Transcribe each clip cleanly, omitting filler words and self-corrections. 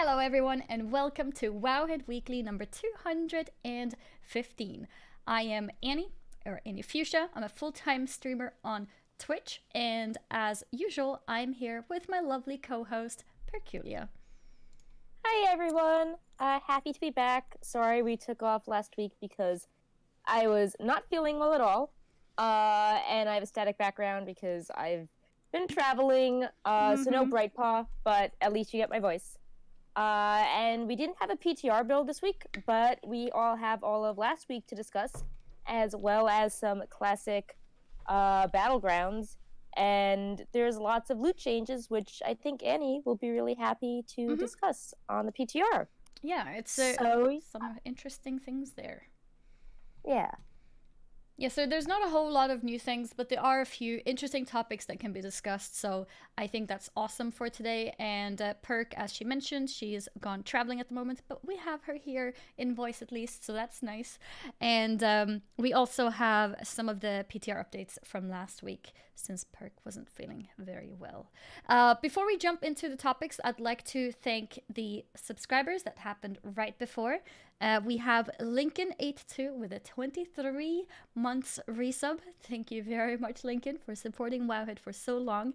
Hello, everyone, and welcome to Wowhead Weekly number 215. I am Annie, or Annie Fuchsia. I'm a full time streamer on Twitch, and as usual, I'm here with my lovely co host, Perculia. Hi, everyone. Happy to be back. Sorry we took off last week because I was not feeling well at all. And I have a static background because I've been traveling. So no Bright Paw, but at least you get my voice. And we didn't have a PTR build this week, but we all have all of last week to discuss, as well as some classic Battlegrounds. And there's lots of loot changes, which I think Annie will be really happy to discuss on the PTR. Yeah, it's some interesting things there. Yeah. Yeah, so there's not a whole lot of new things, but there are a few interesting topics that can be discussed. So I think that's awesome for today. And Perk, as she mentioned, she's gone traveling at the moment, but we have her here in voice at least, so that's nice. And we also have some of the PTR updates from last week, since Perk wasn't feeling very well. Before we jump into the topics, I'd like to thank the subscribers that happened right before. We have Lincoln82 with a 23 months resub. Thank you very much, Lincoln, for supporting Wowhead for so long.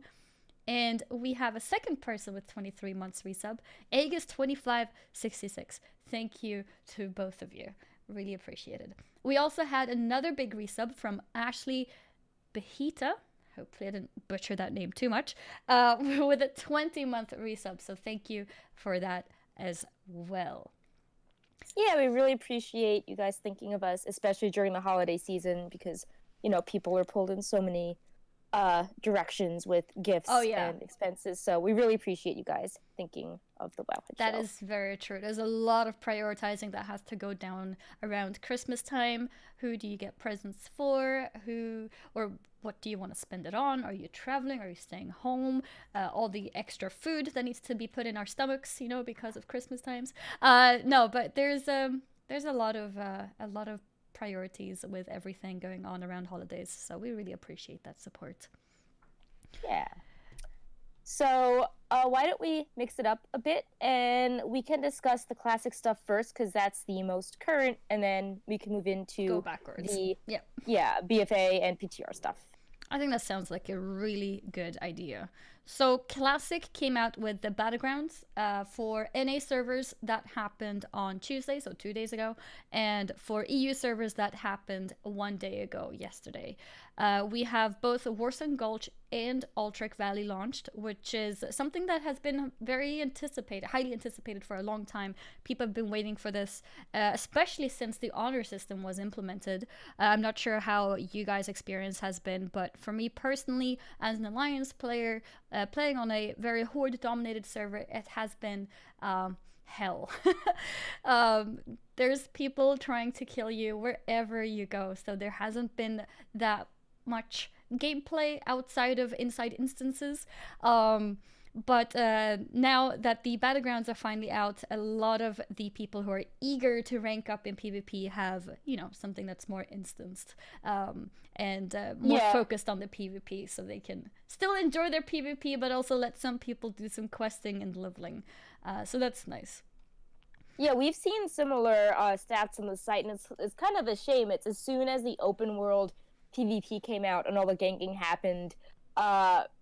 And we have a second person with 23 months resub, Aegis2566. Thank you to both of you. Really appreciated. We also had another big resub from Ashley Behita. Hopefully I didn't butcher that name too much. With a 20-month resub. So thank you for that as well. Yeah, we really appreciate you guys thinking of us, especially during the holiday season, because, people are pulled in so many directions with gifts and expenses. So we really appreciate you guys thinking of the Wowhead That show. is very true. There's a lot of prioritizing that has to go down around Christmas time. Who do you get presents for? Or what do you want to spend it on? Are you traveling? Are you staying home? All the extra food that needs to be put in our stomachs, because of Christmas times. No, but there's a lot of priorities with everything going on around holidays. So we really appreciate that support. Yeah. So why don't we mix it up a bit, and we can discuss the classic stuff first, because that's the most current, and then we can move into go backwards. BFA and PTR stuff. I think that sounds like a really good idea. So Classic came out with the Battlegrounds for NA servers that happened on Tuesday, so 2 days ago, and for EU servers that happened 1 day ago, yesterday. We have both Warsong, Gulch, and Ultrich Valley launched, which is something that has been very anticipated, highly anticipated for a long time. People have been waiting for this, especially since the honor system was implemented. I'm not sure how you guys' experience has been, but for me personally, as an Alliance player, playing on a very horde-dominated server, it has been hell. There's people trying to kill you wherever you go, so there hasn't been that much gameplay outside of inside instances. But now that the Battlegrounds are finally out, a lot of the people who are eager to rank up in PvP have, something that's more instanced and more focused on the PvP, so they can still enjoy their PvP, but also let some people do some questing and leveling. So that's nice. Yeah, we've seen similar stats on the site, and it's kind of a shame. It's as soon as the open world PvP came out and all the ganking happened,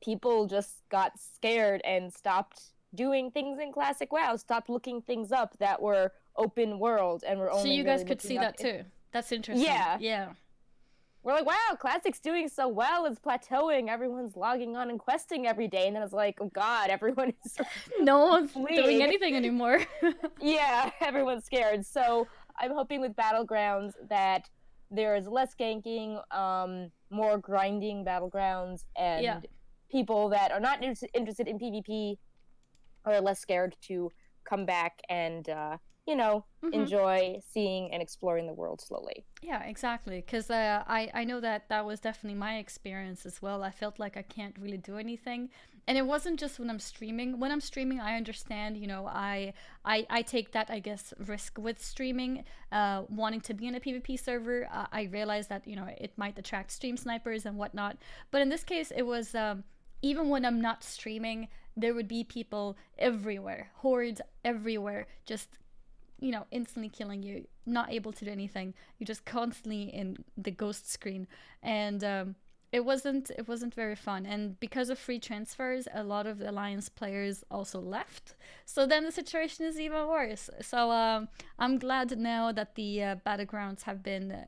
people just got scared and stopped doing things in Classic WoW, stopped looking things up that were open world and were only. So you guys could see that too. That's interesting. Yeah. We're like, wow, Classic's doing so well, it's plateauing, everyone's logging on and questing every day, and then it's like, oh god, everyone is no one's doing anything anymore. Yeah, everyone's scared. So I'm hoping with Battlegrounds that there's less ganking, more grinding Battlegrounds, and people that are not interested in PvP are less scared to come back and enjoy seeing and exploring the world slowly. Yeah, exactly. Because I know that was definitely my experience as well. I felt like I can't really do anything. And it wasn't just when I'm streaming. When I'm streaming, I understand, I take that, I guess, risk with streaming, wanting to be in a PvP server. I realize that, it might attract stream snipers and whatnot. But in this case, it was even when I'm not streaming, there would be people everywhere, hordes everywhere, just instantly killing you, not able to do anything. You're just constantly in the ghost screen, and it wasn't very fun. And because of free transfers, a lot of Alliance players also left. So then the situation is even worse. So I'm glad now that the Battlegrounds have been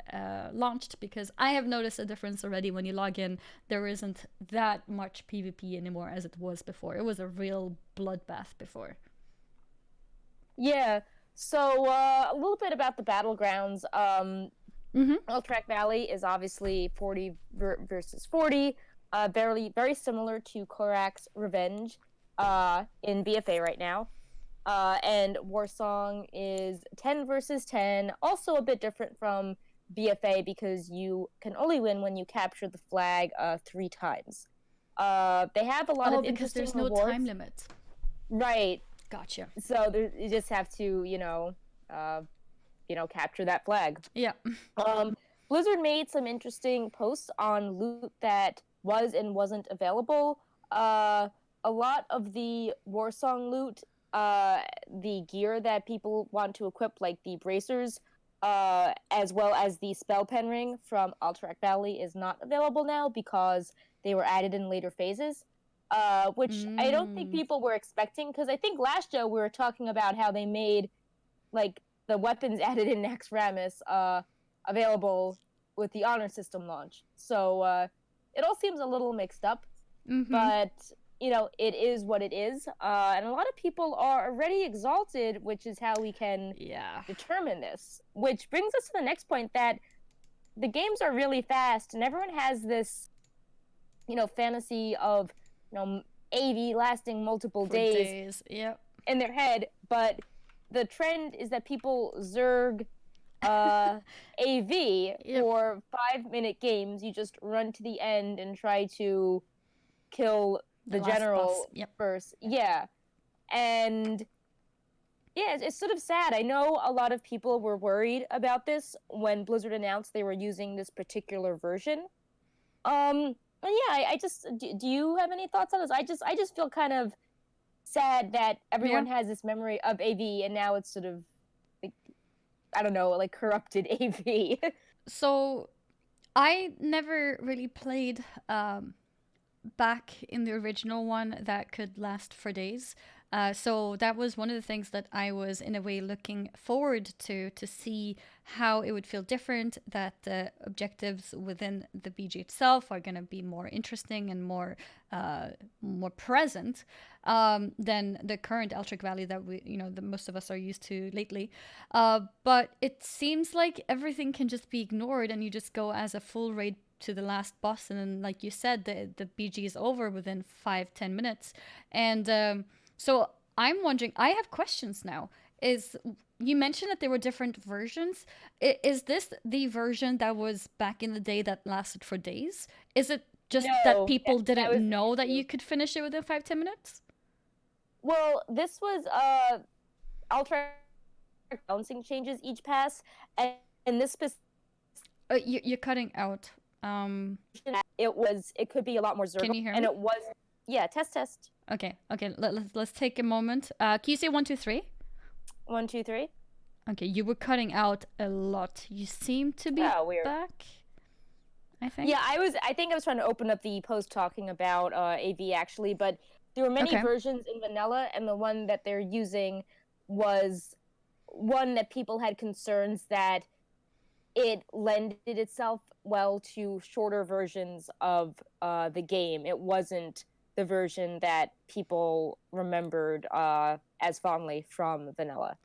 launched, because I have noticed a difference already. When you log in, there isn't that much PvP anymore as it was before. It was a real bloodbath before. Yeah. So a little bit about the Battlegrounds. Alterac Valley is obviously 40 versus 40, very similar to Korak's Revenge in BFA right now. And Warsong is 10 versus 10, also a bit different from BFA because you can only win when you capture the flag 3 times. They have a lot of Because interesting there's no rewards. time limit. Right. Gotcha. So you just have to, capture that flag. Yeah. Blizzard made some interesting posts on loot that was and wasn't available. A lot of the Warsong loot, the gear that people want to equip, like the bracers, as well as the spell pen ring from Alterac Valley, is not available now because they were added in later phases. Which I don't think people were expecting, because I think last show we were talking about how they made like the weapons added in Naxxramas available with the honor system launch. So it all seems a little mixed up, but it is what it is. And a lot of people are already exalted, which is how we can determine this. Which brings us to the next point, that the games are really fast, and everyone has this, fantasy of, AV lasting multiple days. Yep. In their head, but the trend is that people zerg AV for 5-minute games. You just run to the end and try to kill the general first. Yeah. And yeah, it's sort of sad. I know a lot of people were worried about this when Blizzard announced they were using this particular version. I just do you have any thoughts on this? I just feel kind of sad that everyone has this memory of AV, and now it's sort of like, I don't know, like corrupted AV. So I never really played back in the original one that could last for days. So that was one of the things that I was in a way looking forward to see how it would feel different, that the objectives within the BG itself are going to be more interesting and more present than the current Alterac Valley that the most of us are used to lately. But it seems like everything can just be ignored, and you just go as a full raid to the last boss, and then, like you said, the BG is over within 5-10 minutes. And so I'm wondering, I have questions now. You mentioned that there were different versions. Is this the version that was back in the day that lasted for days? Is it just that people didn't know that you could finish it within 5-10 minutes? Well, this was Alterac balancing changes each pass, and this you're cutting out. It could be a lot more zergable. Can you hear me? And it was, test. Okay. Let's take a moment. Can you say 1, 2, 3? 1, 2, 3. Okay, you were cutting out a lot. You seem to be back, I think. Yeah, I think I was trying to open up the post talking about AV actually, but there were many versions in vanilla, and the one that they're using was one that people had concerns that it lended itself well to shorter versions of the game. It wasn't the version that people remembered as fondly from vanilla.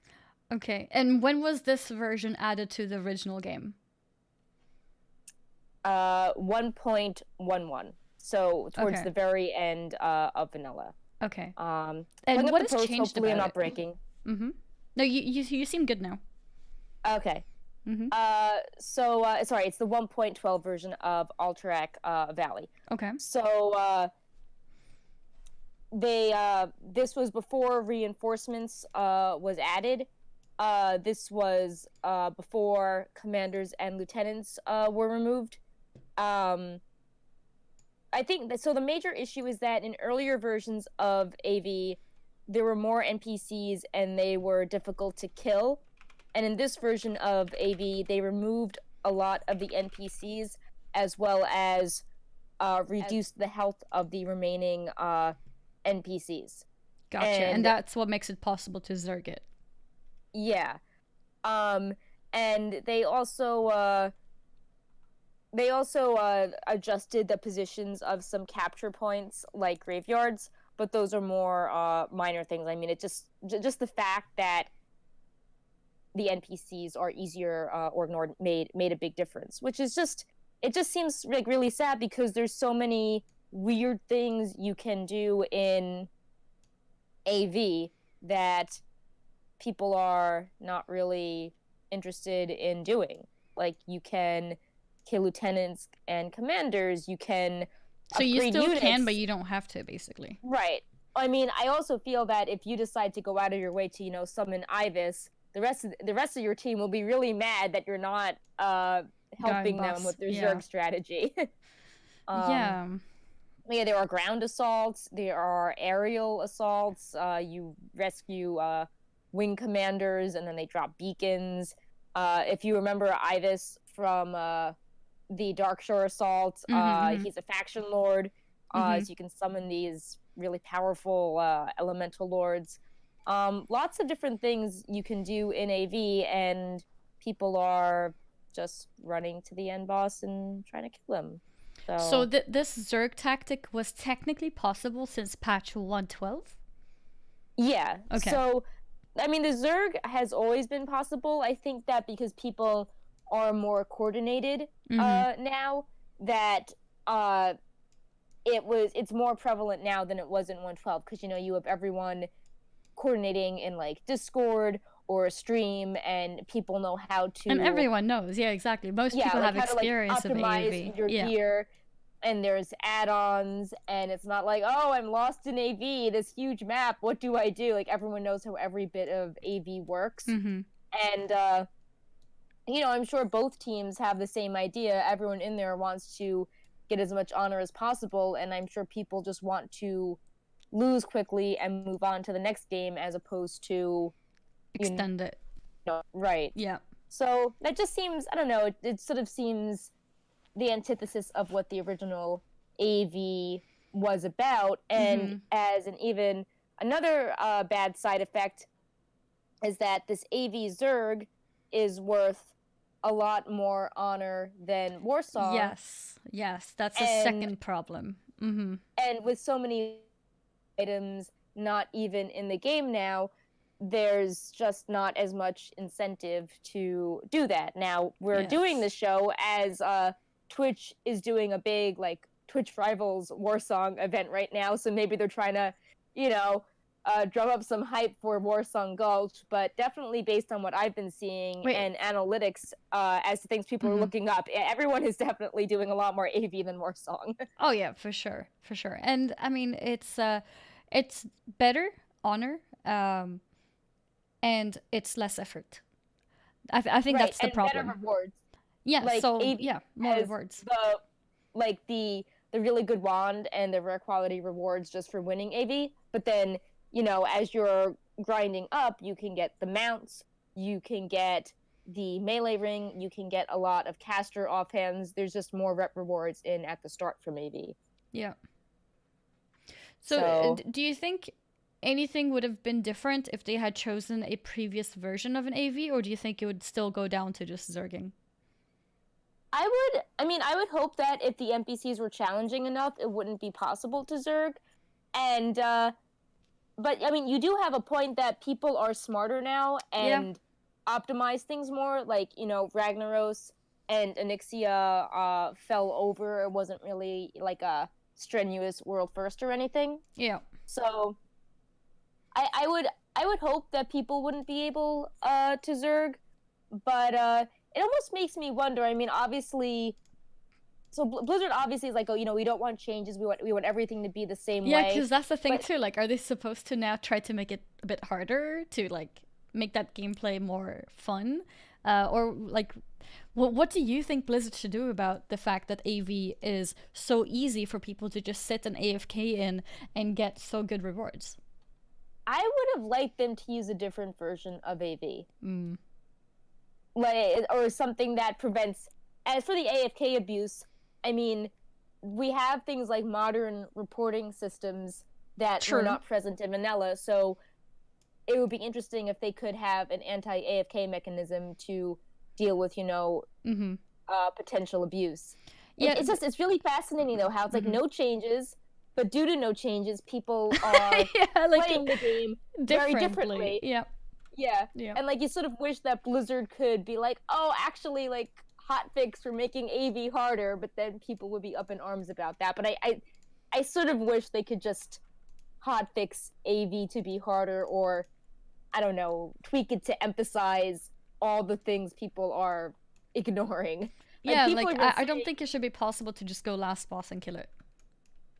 Okay, and when was this version added to the original game? 1.11. So towards the very end of vanilla. Okay. And what has changed hopefully about I'm not it? breaking. Mm-hmm. No, you seem good now. Okay. Mm-hmm. Sorry, it's the 1.12 version of Alterac Valley. Okay. So this was before reinforcements was added. This was before commanders and lieutenants were removed. I think that, so the major issue is that in earlier versions of AV, there were more NPCs and they were difficult to kill. And in this version of AV, they removed a lot of the NPCs as well as reduced the health of the remaining NPCs. Gotcha. And And that's what makes it possible to Zerg it. yeah, and they also adjusted the positions of some capture points like graveyards, but those are more minor things. I mean, it just the fact that the NPCs are easier or ignored made a big difference, which is just it just seems like really sad because there's so many weird things you can do in AV that people are not really interested in doing. Like you can kill lieutenants and commanders, you can So you upgrade still can, units. but you don't have to, basically. Right. I mean, I also feel that if you decide to go out of your way to, summon Ibis, the rest of your team will be really mad that you're not Going helping them boss. with their Yeah. Zerg strategy. um Yeah. yeah, there are ground assaults, there are aerial assaults, you rescue wing commanders and then they drop beacons. If you remember Ibis from the Darkshore assault, Mm-hmm. he's a faction lord, Mm-hmm. so you can summon these really powerful elemental lords. Lots of different things you can do in AV, and people are just running to the end boss and trying to kill him. So So this Zerg tactic was technically possible since patch 112? yeah, Okay. so I mean, the Zerg has always been possible. I think that because people are more coordinated Mm-hmm. now, that it's more prevalent now than it was in 112 because you have everyone coordinating in like Discord or a stream, and people know how And to everyone knows. Yeah, exactly. Most yeah, people like have how to like experience of optimize AOV. your Yeah. gear. And there's add-ons, and it's not like, oh, I'm lost in AV, this huge map, what do I do? Like everyone knows how every bit of AV works. Mm-hmm. And I'm sure both teams have the same idea. Everyone in there wants to get as much honor as possible, and I'm sure people just want to lose quickly and move on to the next game as opposed to Extend it. right. Yeah. So that just seems, I don't know, it sort of seems the antithesis of what the original AV was about. And Mm-hmm. as an even another bad side effect is that this AV Zerg is worth a lot more honor than Warsong. Yes. Yes. That's a and second problem. Mm-hmm. and with so many items not even in the game now, there's just not as much incentive to do that. Now we're doing Yes. the show as Twitch is doing a big like Twitch Rivals Warsong event right now, so maybe they're trying to, drum up some hype for Warsong Gulch. But definitely based on what I've been seeing Wait. and analytics as to things people are Mm-hmm. looking up, everyone is definitely doing a lot more AV than Warsong. Oh yeah, for sure, for sure. And I mean, it's better honor, and it's less effort. I think Right, that's the and better problem. rewards. Yeah. Like So AV yeah, more has rewards. the really good wand and the rare quality rewards just for winning AV, but then as you're grinding up, you can get the mounts, you can get the melee ring, you can get a lot of caster offhands. There's just more rep rewards in at the start from AV. Yeah. So So do you think anything would have been different if they had chosen a previous version of an AV, or do you think it would still go down to just zerging? I would hope that if the NPCs were challenging enough, it wouldn't be possible to zerg. And but I mean, you do have a point that people are smarter now Yeah. and optimize things more. Like Ragnaros and Onyxia fell over. It wasn't really like a strenuous world first or anything. Yeah. So I would hope that people wouldn't be able to zerg, but it almost makes me wonder. I mean, obviously. So Blizzard obviously is like, oh, we don't want changes. We want everything to be the same Yeah, way. because that's the thing But too. Like, are they supposed to now try to make it a bit harder to like make that gameplay more fun? Or like, what do you think Blizzard should do about the fact that AV is so easy for people to just sit and AFK in and get so good rewards? I would have liked them to use a different version of AV. Mm. Like, or something that prevents. As for the AFK abuse, I mean, we have things like modern reporting systems that were True. not present in vanilla, so it would be interesting if they could have an anti-AFK mechanism to deal with, Mm-hmm. potential abuse. Yeah. It's really fascinating though how it's like Mm-hmm. no changes, but due to no changes, people are Yeah, like playing the game very differently. differently. Yeah. Yeah. Yeah. And like you sort of wish that Blizzard could be like, oh, actually, like hotfix for making AV harder, but then people would be up in arms about that. But I sort of wish they could just hotfix AV to be harder, or I don't know, tweak it to emphasize all the things people are ignoring. Like Yeah, people like have been I don't saying, think it should be possible to just go last boss and kill it.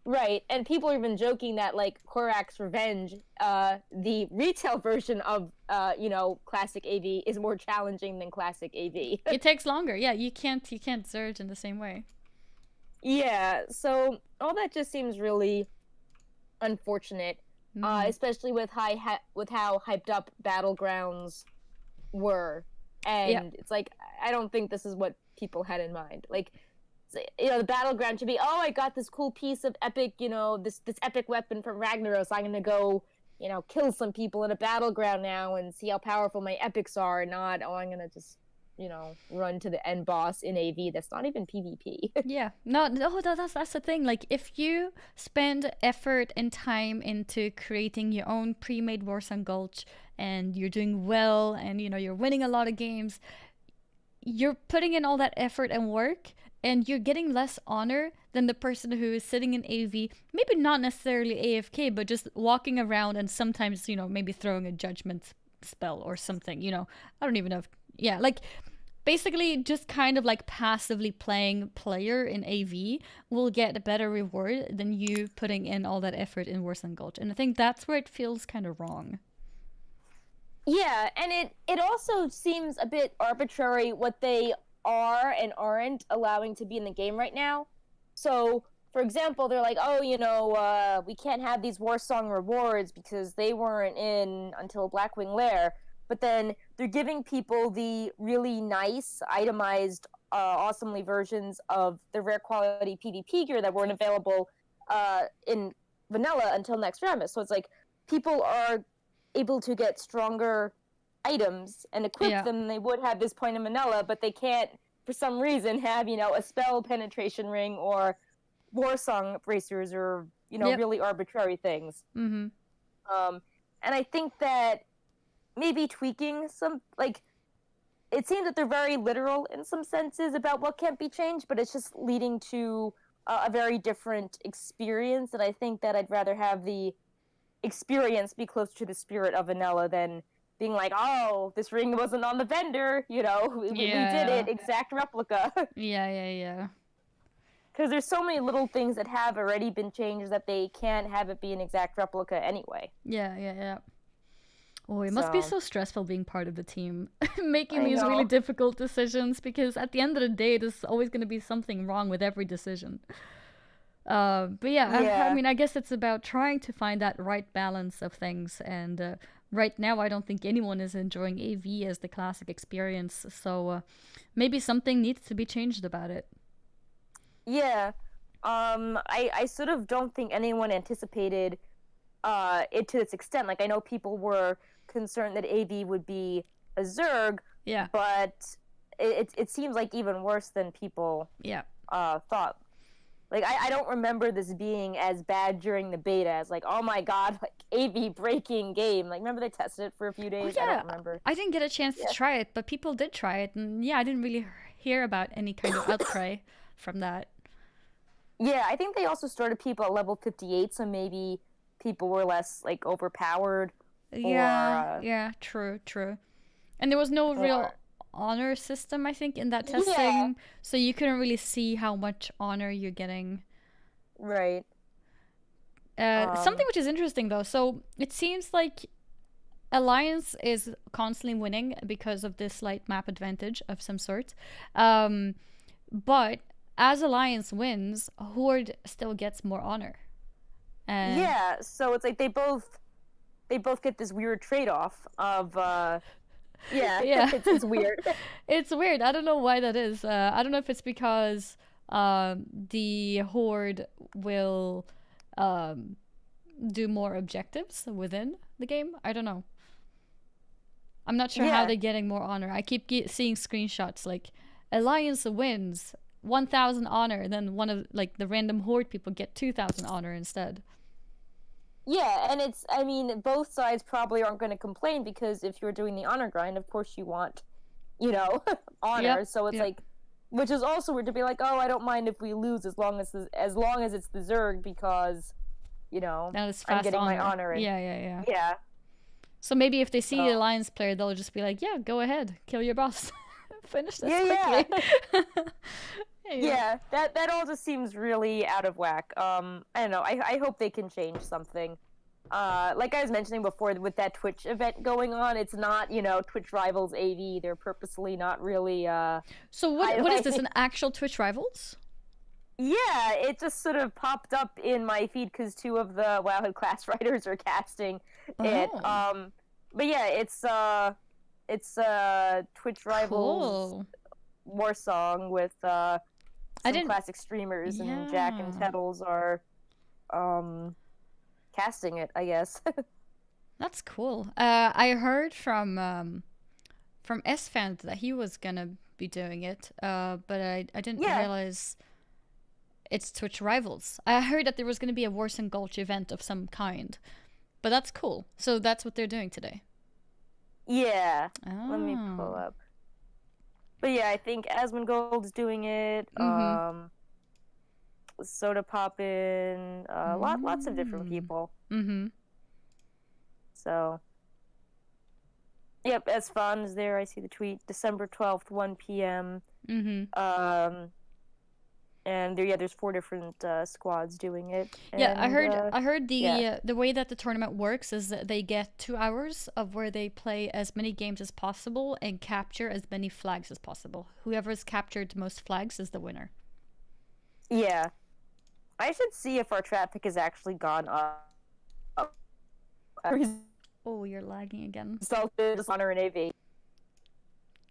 right, and people have been joking that like Korak's Revenge, the retail version of classic AV is more challenging than classic AV. It takes longer. Yeah, you can't surge in the same way. Yeah, so all that just seems really unfortunate, Mm. especially with with how hyped up Battlegrounds were, Yeah. and it's like I don't think this is what people had in mind. Like, the battleground should be, oh, I got this cool piece of epic, this epic weapon from Ragnaros. I'm gonna go, kill some people in a battleground now and see how powerful my epics are. Not, oh, I'm gonna just, run to the end boss in AV. That's not even PvP. Yeah. No, no, that's the thing. Like, if you spend effort and time into creating your own pre-made Warsong Gulch and you're doing well and you're winning a lot of games, you're putting in all that effort and work and you're getting less honor than the person who is sitting in AV, maybe not necessarily AFK, but just walking around and sometimes, maybe throwing a judgment spell or something, I don't even know if, yeah, like basically just kind of like passively playing player in AV will get a better reward than you putting in all that effort in Worse Than Gulch. And I think that's where it feels kind of wrong. Yeah, and it also seems a bit arbitrary what they are and aren't allowing to be in the game right now. So, for example, they're like, oh, we can't have these Warsong rewards because they weren't in until Blackwing Lair. But then they're giving people the really nice, itemized, awesomely versions of the rare quality PvP gear that weren't available in vanilla until next Rammus. So it's like people are able to get stronger items and equip Yeah. them than they would have this point in vanilla, but they can't, for some reason, have, a spell penetration ring or Warsong bracers or, Yep. really arbitrary things. Mm-hmm. And I think that maybe tweaking some, like, it seems that they're very literal in some senses about what can't be changed, but it's just leading to a very different experience. And I think that I'd rather have the experience be closer to the spirit of vanilla than being like, oh, this ring wasn't on the vendor, we did it, exact replica. Yeah. Because there's so many little things that have already been changed that they can't have it be an exact replica anyway. Yeah. Oh, it must be so stressful being part of the team, making I these know. really difficult decisions, because at the end of the day, there's always going to be something wrong with every decision. But yeah, I mean, I guess it's about trying to find that right balance of things. And right now, I don't think anyone is enjoying AV as the classic experience. So maybe something needs to be changed about it. Yeah. I sort of don't think anyone anticipated it to this extent. Like, I know people were concerned that AV would be a Zerg, Yeah. but it seems like even worse than people thought. Like, I don't remember this being as bad during the beta as, like, oh my god, like, AV breaking game. Like, remember they tested it for a few days? Oh, yeah. I don't remember. I didn't get a chance to try it, but people did try it. And yeah, I didn't really hear about any kind of outcry from that. Yeah, I think they also started people at level 58, so maybe people were less, like, overpowered. Yeah, true. And there was no real honor system, I think, in that testing. Yeah. So you couldn't really see how much honor you're getting. Right. Something which is interesting, though. So it seems like Alliance is constantly winning because of this slight map advantage of some sort. Um, but as Alliance wins, Horde still gets more honor. Yeah, so it's like they both get this weird trade-off of yeah, Yeah. it's weird. It's weird. I don't know why that is. I don't know if it's because the Horde will um, do more objectives within the game. I don't know. I'm not sure how Yeah. they're getting more honor. I keep seeing screenshots like Alliance wins 1,000 honor, then one of like the random Horde people get 2,000 honor instead. Yeah, and it's, I mean, both sides probably aren't going to complain because if you're doing the honor grind, of course you want, honor. Yep. So it's Yep. like, which is also weird to be like, oh, I don't mind if we lose as long as it's the Zerg because, Now it's I'm fast getting my honor. honor in. Yeah, yeah, yeah. Yeah. So maybe if they see the So Alliance player, they'll just be like, "Yeah, go ahead, kill your boss, finish this yeah, quickly." yeah. Yeah. Yeah, that all just seems really out of whack. I don't know. I hope they can change something. Like I was mentioning before, with that Twitch event going on, it's not, Twitch Rivals AV. They're purposely not really So what is this? highlighting. An actual Twitch rivals? Yeah, it just sort of popped up in my feed because two of the Wowhead class writers are casting it. Oh, But yeah, it's Twitch Rivals cool. Warsong with I some didn't. classic streamers, and Jack and Yeah, Tettles are um casting it, I guess. that's cool. I heard from S-Fan that he was gonna be doing it. But I didn't Yeah, realize it's Twitch rivals. I heard that there was gonna be a Warsong Gulch event of some kind. But that's cool. So that's what they're doing today. yeah. Let me pull Oh. up. But yeah, I think Asmongold's doing it. Mm-hmm. Soda Poppin, lots of different Mm. people. Mm-hmm. So, yep, as fun as there. I see the tweet, December 12th, 1 p.m. Mm-hmm. And there's 4 different squads doing it, Yeah, and I heard yeah, the way that the tournament works is that they get 2 hours of where they play as many games as possible and capture as many flags as possible. Whoever's captured the most flags is the winner. yeah. I should see if our traffic has actually gone up. Oh, you're lagging again. Resulted Honor and AV.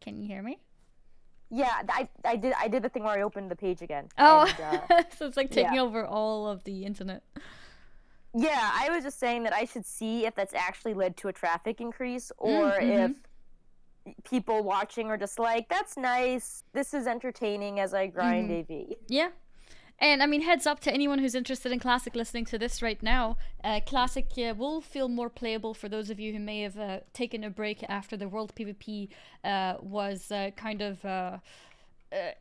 Can you hear me? Yeah, I did the thing where I opened the page again. Oh, And, so it's like taking yeah. over all of the internet. Yeah, I was just saying that I should see if that's actually led to a traffic increase or Mm-hmm. if people watching are just like, that's nice. This is entertaining as I grind Mm-hmm. AV. Yeah. And I mean, heads up to anyone who's interested in Classic listening to this right now. Classic will feel more playable for those of you who may have taken a break after the World PvP was kind of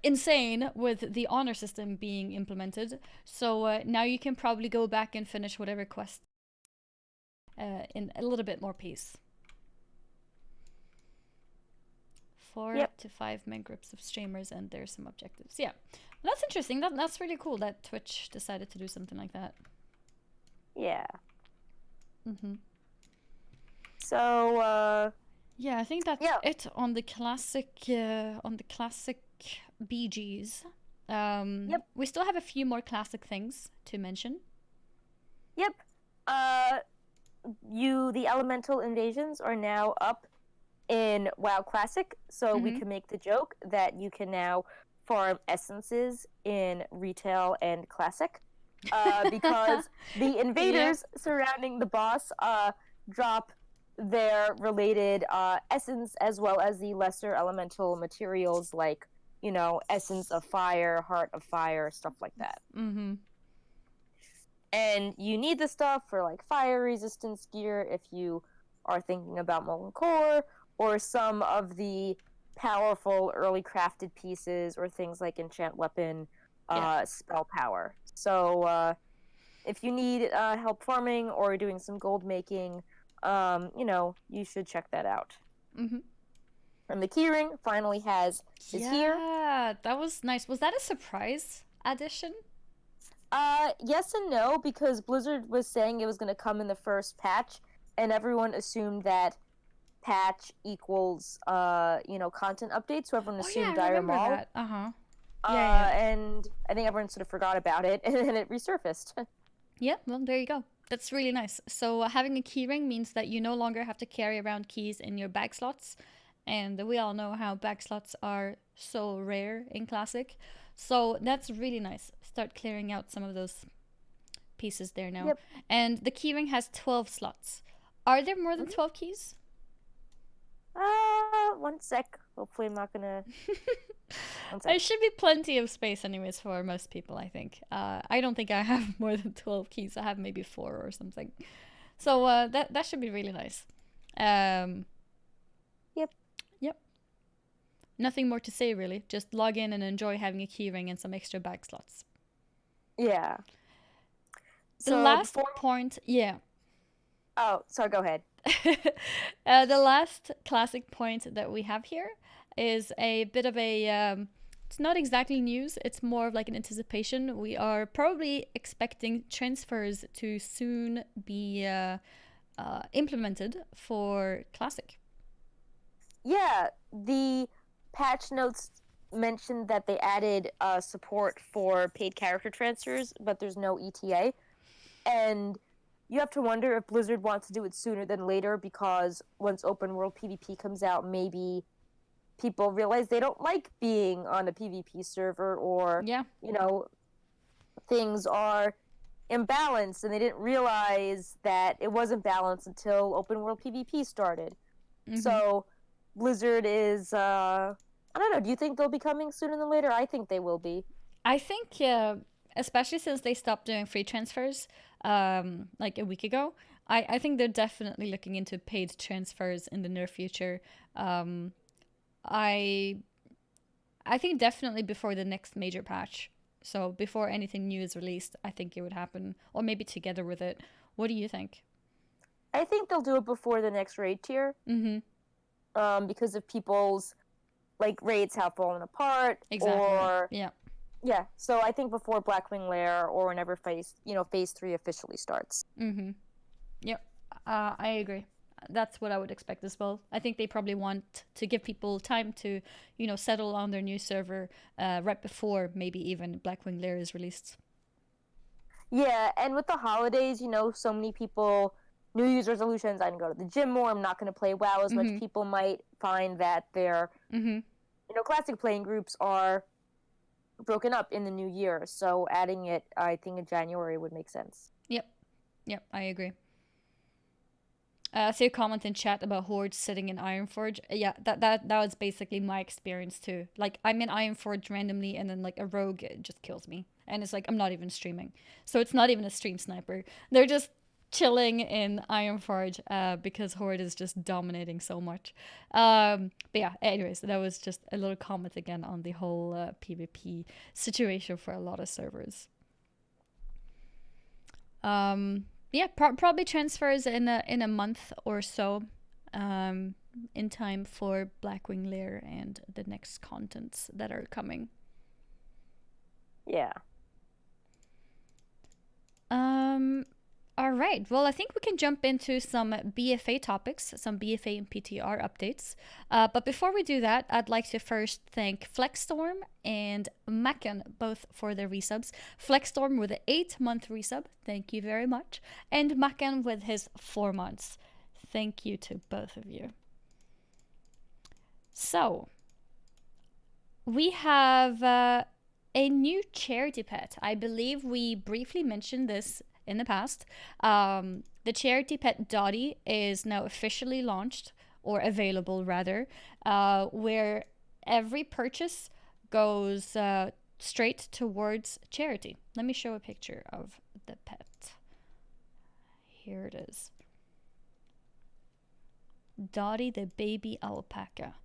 insane with the honor system being implemented. So now you can probably go back and finish whatever quest in a little bit more peace. 4 Yep. to 5 main groups of streamers, and there's some objectives. Yeah, that's interesting. That's really cool that Twitch decided to do something like that. Yeah. Mm-hmm. So, Yeah, I think that's yeah. it on the classic BGs. Yep. We still have a few more classic things to mention. Yep. The elemental invasions are now up in WoW Classic, so we Mhm. can make the joke that you can now farm essences in retail and classic. Because the invaders surrounding the boss drop their related essence as well as the lesser elemental materials like, essence of fire, heart of fire, stuff like that. Mm-hmm. And you need the stuff for like fire resistance gear if you are thinking about molten core, or some of the powerful early crafted pieces, or things like enchant weapon, spell power. So if you need help farming or doing some gold making, you should check that out. Mm-hmm. And the keyring finally is here. Yeah, that was nice. Was that a surprise addition? Yes and no, because Blizzard was saying it was going to come in the first patch, and everyone assumed that patch equals content update, so everyone Oh yeah, assumed I Dire remember Maul. that. Uh-huh. Yeah, yeah. And I think everyone sort of forgot about it, and then it resurfaced. Yeah, well, there you go. That's really nice. So having a keyring means that you no longer have to carry around keys in your bag slots, and we all know how bag slots are so rare in Classic. So that's really nice. Start clearing out some of those pieces there now. Yep. And the keyring has 12 slots. Are there more than 12 keys? One sec. Hopefully, I'm not gonna. One There sec. should be plenty of space, anyways, for most people, I think. I don't think I have more than 12 keys. I have maybe 4 or something. So that should be really nice. Um, Yep. yep. Nothing more to say, really. Just log in and enjoy having a keyring and some extra bag slots. Yeah. The So last before. point, yeah. Oh, sorry. Go ahead. The last classic point that we have here is a bit of a. It's not exactly news, it's more of like an anticipation. We are probably expecting transfers to soon be implemented for Classic. Yeah, the patch notes mentioned that they added support for paid character transfers, but there's no ETA. And you have to wonder if Blizzard wants to do it sooner than later, because once open world PvP comes out, maybe people realize they don't like being on a PvP server, or Yeah. things are imbalanced and they didn't realize that it wasn't balanced until open world PvP started. Mm-hmm. So Blizzard is I don't know, do you think they'll be coming sooner than later? I think they will be. I think, especially since they stopped doing free transfers like a week ago, I think they're definitely looking into paid transfers in the near future. Um, I I think definitely before the next major patch. So before anything new is released, I think it would happen, or maybe together with it. What do you think? I think they'll do it before the next raid tier, Mm-hmm. because of people's like raids have fallen apart, Exactly. or Yeah. yeah. So I think before Blackwing Lair, or whenever phase 3 officially starts. Mm-hmm. Yep. I agree. That's what I would expect as well. I think they probably want to give people time to, settle on their new server right before maybe even Blackwing Lair is released. Yeah, and with the holidays, so many people, New Year's resolutions, I'm going to go to the gym more, I'm not going to play WoW as much. Mm-hmm. People might find that their, Mm-hmm. classic playing groups are broken up in the new year. So adding it, I think, in January would make sense. Yep. Yep. I agree. I see a comment in chat about Horde sitting in Ironforge. Yeah, that was basically my experience too. Like I'm in Ironforge randomly, and then like a rogue just kills me, and it's like I'm not even streaming, so it's not even a stream sniper. They're just chilling in Ironforge because Horde is just dominating so much. But yeah, anyways, that was just a little comment again on the whole PvP situation for a lot of servers. Yeah, probably transfers in a month or so, um, in time for Blackwing Lair and the next contents that are coming. Yeah. All right. Well, I think we can jump into some BFA topics, some BFA and PTR updates. But before we do that, I'd like to first thank Flexstorm and Macken both for their resubs. Flexstorm with an 8-month resub, thank you very much, and Macken with his 4 months. Thank you to both of you. So, we have a new charity pet. I believe we briefly mentioned this in the past. The charity Pet Dottie is now officially launched, or available rather, where every purchase goes straight towards charity. Let me show a picture of the pet. Here it is. Dottie the baby alpaca.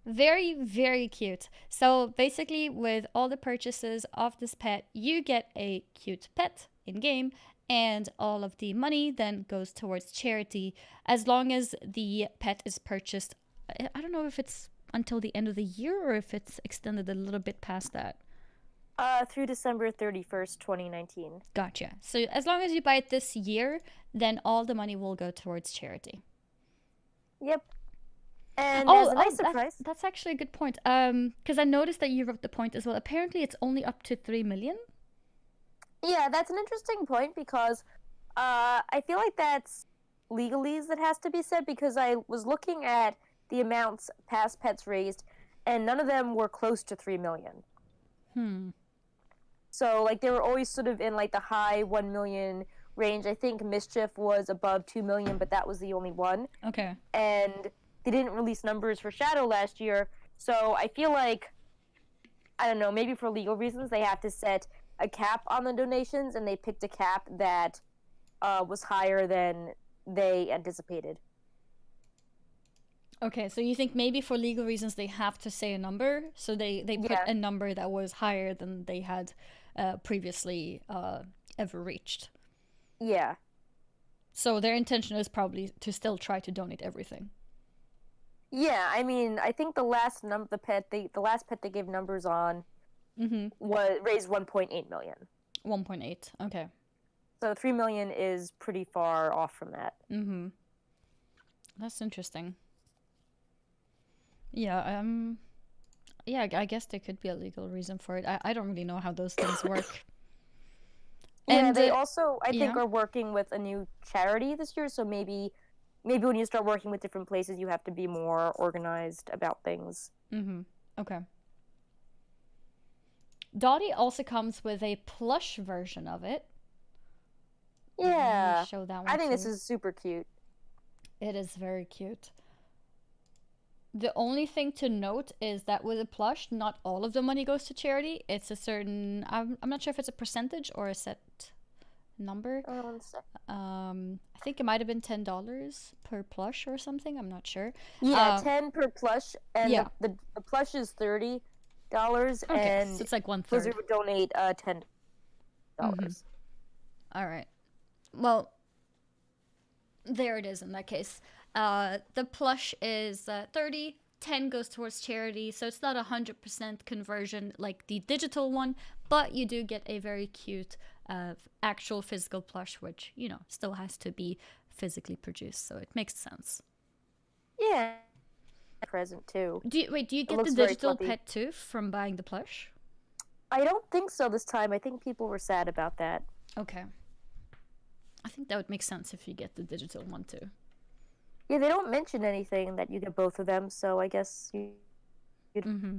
Very, very cute. So basically, with all the purchases of this pet, you get a cute pet in game, and all of the money then goes towards charity as long as the pet is purchased. I don't know if it's until the end of the year or if it's extended a little bit past that. Through December 31st, 2019. Gotcha. So as long as you buy it this year, then all the money will go towards charity. Yep. And as Oh, a oh, nice surprise, that's actually a good point. Because I noticed that you wrote the point as well. Apparently, it's only up to 3 million. yeah, that's an interesting point because I feel like that's legalese that has to be said because I was looking at the amounts past pets raised, and none of them were close to 3 million. Hmm. So like they were always sort of in like the high 1 million range. I think Mischief was above 2 million, but that was the only one. Okay. And they didn't release numbers for Shadow last year, so I feel like I don't know, maybe for legal reasons they have to set a cap on the donations, and they picked a cap that was higher than they anticipated. Okay, so you think maybe for legal reasons they have to say a number, so they put Yeah, a number that was higher than they had previously ever reached. yeah, So their intention is probably to still try to donate everything. yeah. I mean, I think the last pet they gave numbers on Mm-hmm. was raised 1.8 million. 1.8. Okay. So 3 million is pretty far off from that. Mm-hmm. That's interesting. Yeah. Yeah. I guess there could be a legal reason for it. I don't really know how those things work. Yeah, And they also I think yeah. are working with a new charity this year, so maybe when you start working with different places, you have to be more organized about things. Mm-hmm. Okay. Dottie also comes with a plush version of it. Let me Yeah, show that I one think this too. is super cute. It is very cute. The only thing to note is that with a plush, not all of the money goes to charity. It's a certain, I'm not sure if it's a percentage or a set number. One sec. I think it might have been $10 per plush or something. I'm not sure. Yeah, Um, 10 per plush, and yeah. the plush is $30, Okay, so and it's like one Blizzard third. would donate Mm-hmm. $10. All right. Well, there it is in that case. The plush is 30, 10 goes towards charity, so it's not 100% conversion like the digital one, but you do get a very cute actual physical plush, which, still has to be physically produced, so it makes sense. Yeah, present too. Do you It get the looks very digital fluffy. pet too from buying the plush? I don't think so this time. I think people were sad about that. Okay. I think that would make sense if you get the digital one too. Yeah, they don't mention anything that you get both of them, so I guess Mm-hmm.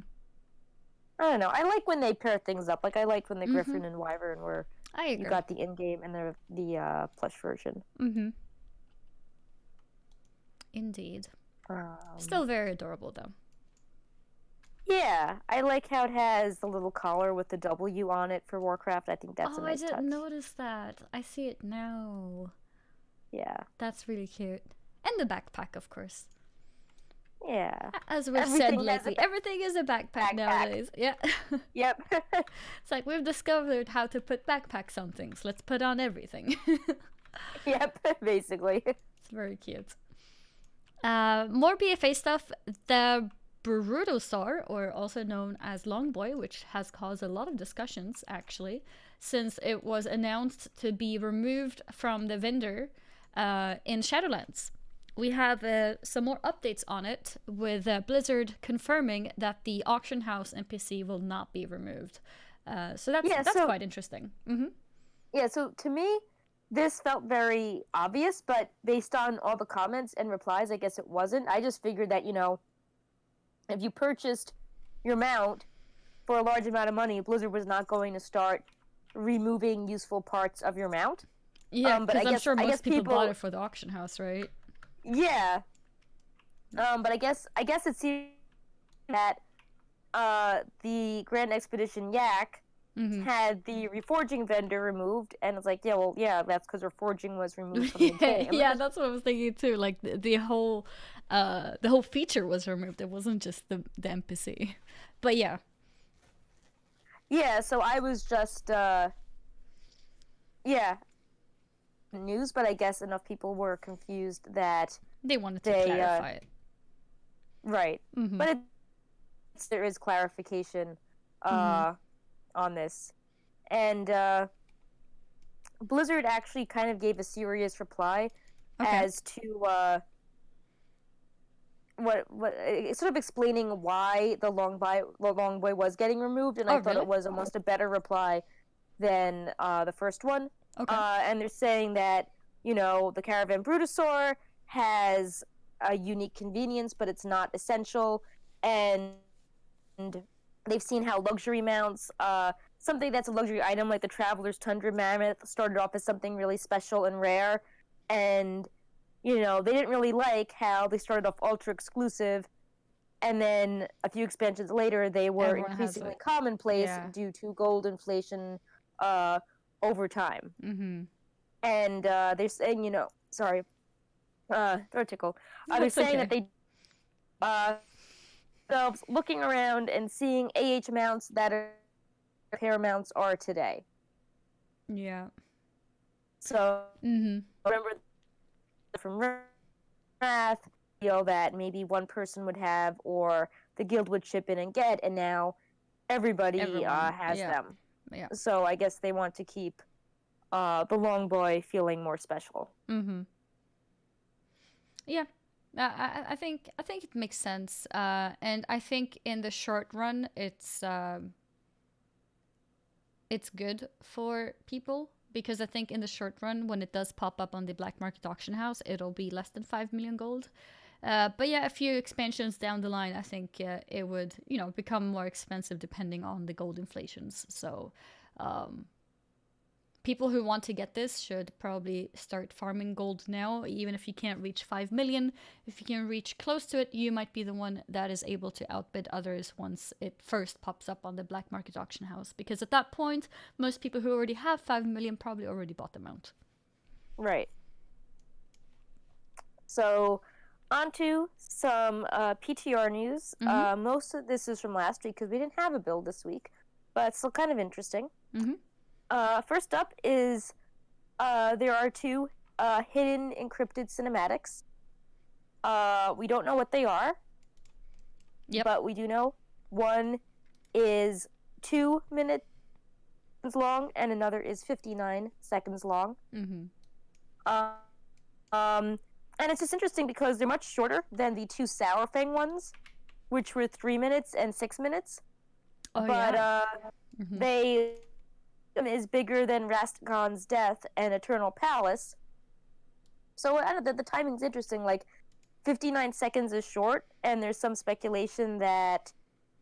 I don't know. I like when they pair things up. Like I liked when the Mm-hmm. Griffin and Wyvern were I you agree. got the in-game and the plush version. Mm-hmm. Indeed. Um, Still very adorable though. yeah, I like how it has the little collar with the W on it for Warcraft. I think that's a Oh, I nice didn't touch. notice that. I see it now. Yeah, That's really cute. And the backpack, of course. yeah. As we've said Everything has a lately, everything is a backpack backpack. nowadays. Yeah. Yep. It's like we've discovered how to put backpacks on things. Let's put on everything. Yep. Basically. It's very cute. More BFA stuff. The Brutosaur, or also known as Longboy, which has caused a lot of discussions actually, since it was announced to be removed from the vendor in Shadowlands. We have some more updates on it, with Blizzard confirming that the auction house NPC will not be removed. So that's Yeah. that's So quite interesting. Mm-hmm. yeah. So to me, this felt very obvious, but based on all the comments and replies, I guess it wasn't. I just figured that if you purchased your mount for a large amount of money, Blizzard was not going to start removing useful parts of your mount. Yeah, But because I'm sure I guess most people bought people, it for the auction house, right? yeah. But I guess it seems that the Grand Expedition Yak Mm-hmm. had the reforging vendor removed, and it's like, yeah, well, yeah, that's because reforging was removed from the yeah, game. yeah, that's what I was thinking too. Like the whole feature was removed. It wasn't just the NPC. But yeah, Yeah, so I was just, yeah, news, but I guess enough people were confused that they wanted to they, clarify it. right. Mm-hmm. But there is clarification Mm-hmm. on this. And Blizzard actually kind of gave a serious reply Okay. as to sort of explaining why the long boy was getting removed, and I Oh, thought really? it was almost a better reply than the first one. Okay. And they're saying that the caravan brutosaur has a unique convenience, but it's not essential, and they've seen how luxury mounts, something that's a luxury item like the Traveler's Tundra Mammoth, started off as something really special and rare, and they didn't really like how they started off ultra exclusive, and then a few expansions later, they were Everyone has increasingly it. commonplace Yeah. due to gold inflation uh, over time. Mm-hmm. And they're saying, sorry, throat tickle. They're That's saying that okay. they themselves looking around and seeing mounts that are mounts are today. Yeah. So Mm-hmm. remember from Wrath, that maybe one person would have, or the guild would chip in and get, and now everybody Everyone. has Yeah. them. Yeah. So I guess they want to keep the long boy feeling more special. Mm-hmm. Yeah. I think it makes sense. And I think in the short run, it's good for people because I think in the short run, when it does pop up on the black market auction house, it'll be less than 5 million gold. But yeah, a few expansions down the line, I think it would become more expensive depending on the gold inflations. So um, people who want to get this should probably start farming gold now, even if you can't reach 5 million. If you can reach close to it, you might be the one that is able to outbid others once it first pops up on the black market auction house. Because at that point, most people who already have 5 million probably already bought them out. Right. So, on to some PTR news. Mm-hmm. Most of this is from last week because we didn't have a build this week, but it's still kind of interesting. Mm-hmm. First up is there are two hidden encrypted cinematics. We don't know what they are, Yep. but we do know one is 2 minutes long and another is 59 seconds long. Mm-hmm. And it's just interesting because they're much shorter than the two Sour Fang ones, which were 3 minutes and 6 minutes. Oh, But yeah. Mm-hmm. they is bigger than Rastgon's death and Eternal Palace. So I don't know, the timing's interesting. Like 59 seconds is short, and there's some speculation that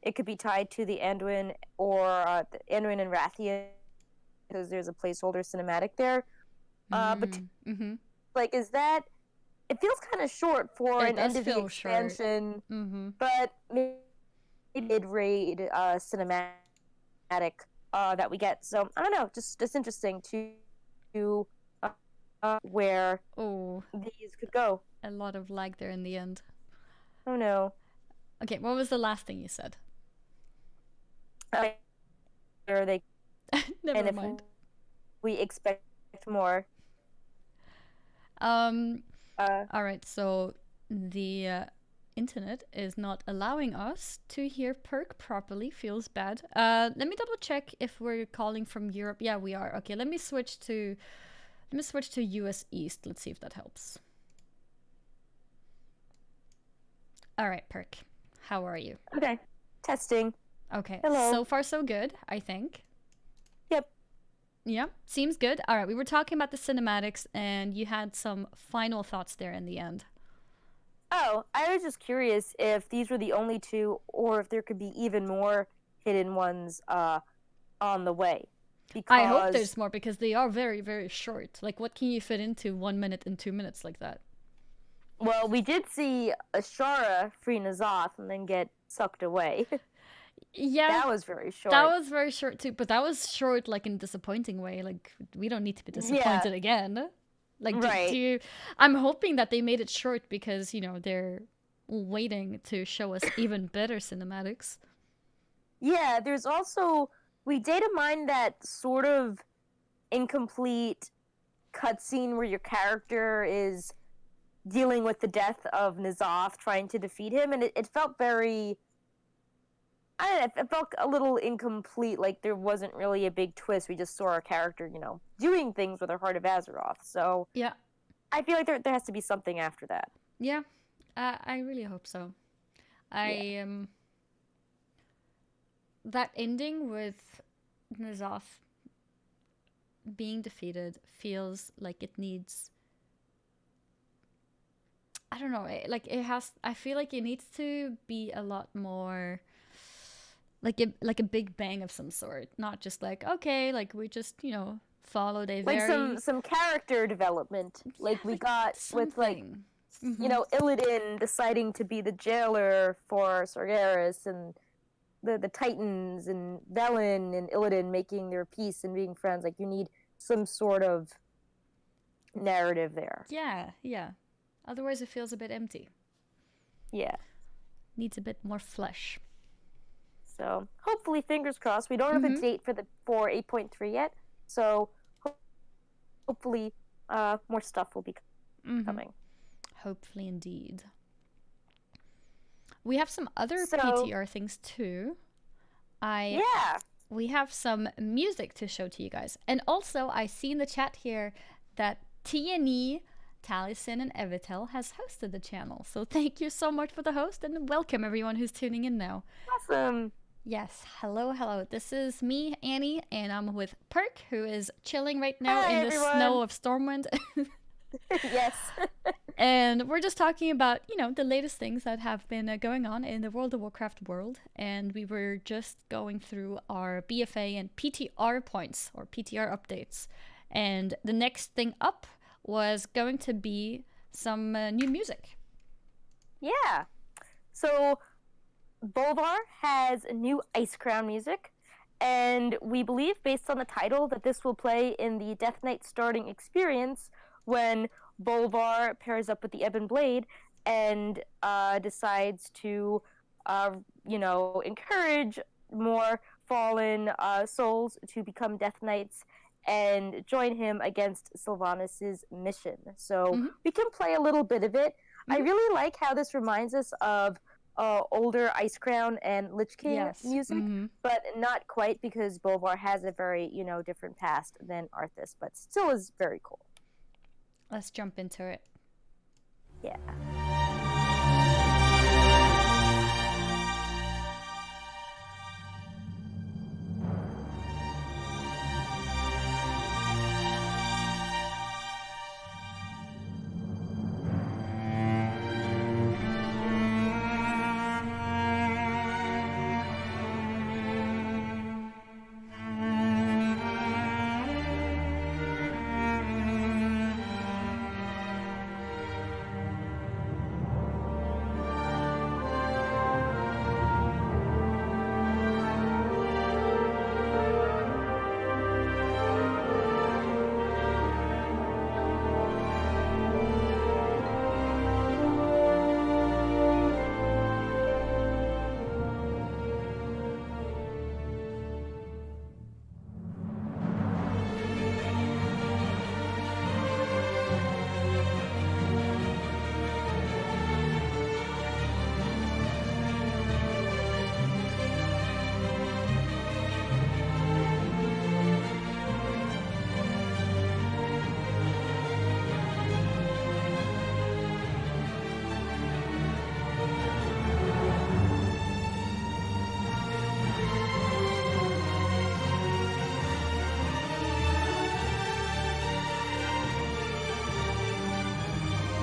it could be tied to the Anduin or the Anduin and Rathian because there's a placeholder cinematic there. But Mm-hmm. like, is that? It feels kind of short for It an end does of the feel short. expansion, Mm-hmm. but maybe mid-raid cinematic that we get. So I don't know, just interesting to where Oh, these could go. a lot of lag there in the end. Oh no. Okay, what was the last thing you said? Are they? Never And if mind. we expect more, Um, uh, all right, so the internet is not allowing us to hear Perk properly. Feels bad. Let me double check if we're calling from Europe. Yeah, we are. Okay, let me switch to US East. Let's see if that helps. All right, Perk. How are you? okay, testing. Okay, Hello. so far so good, I think. Yep. Yeah, seems good. All right, we were talking about the cinematics, and you had some final thoughts there in the end. Oh, I was just curious if these were the only two, or if there could be even more hidden ones on the way. I hope Because there's more because they are very, very short. Like, what can you fit into 1 minute and 2 minutes like that? well, we did see Ashara free Nazoth and then get sucked away. Yeah, That was very that short. was very short too, but that was short like in a disappointing way. Like, we don't need to be Yeah, disappointed again. Like, do right. you? I'm hoping that they made it short because they're waiting to show us even better cinematics. Yeah, there's also we data mined that sort of incomplete cutscene where your character is dealing with the death of Nazoth, trying to defeat him, and it felt very. I don't know, it felt a little incomplete, like there wasn't really a big twist. We just saw our character, doing things with her Heart of Azeroth. So Yeah, I feel like there has to be something after that. yeah. I really hope so. Yeah. I that ending with Nazoth being defeated feels like it needs. I don't know. Like it has. I feel like it needs to be a lot more like a big bang of some sort, not just like okay, like we just followed a Like very some character development, yeah like we like got with like something. Mm-hmm. Illidan deciding to be the jailer for Sargeras, and the Titans and Velen and Illidan making their peace and being friends. Like you need some sort of narrative there. Yeah, yeah. Otherwise, it feels a bit empty. Yeah. Needs a bit more flesh. So hopefully, fingers crossed. We don't have a Mm-hmm. date for 8.3 yet, so hopefully, more stuff will be Mm-hmm. coming. Hopefully, indeed. We have some other So PTR things too. I yeah, We have some music to show to you guys, and also I see in the chat here that TNE, Taliesin, and Evitel has hosted the channel. So thank you so much for the host, and welcome everyone who's tuning in now. awesome. Yes, hello, hello. This is me, Annie, and I'm with Perk, who is chilling right now Hi in the snow everyone. of Stormwind. Yes. And we're just talking about, the latest things that have been going on in the World of Warcraft world. And we were just going through our BFA and PTR points or PTR updates. And the next thing up was going to be some new music. Yeah. So Bolvar has new Ice Crown music, and we believe, based on the title, that this will play in the Death Knight starting experience when Bolvar pairs up with the Ebon Blade and decides to, encourage more fallen souls to become Death Knights and join him against Sylvanas' mission. So Mm-hmm. we can play a little bit of it. I Mm-hmm. really like how this reminds us of older Ice Crown and Lich King Yes. music, Mm-hmm. but not quite, because Bolvar has a very, different past than Arthas, but still is very cool. Let's jump into it. Yeah.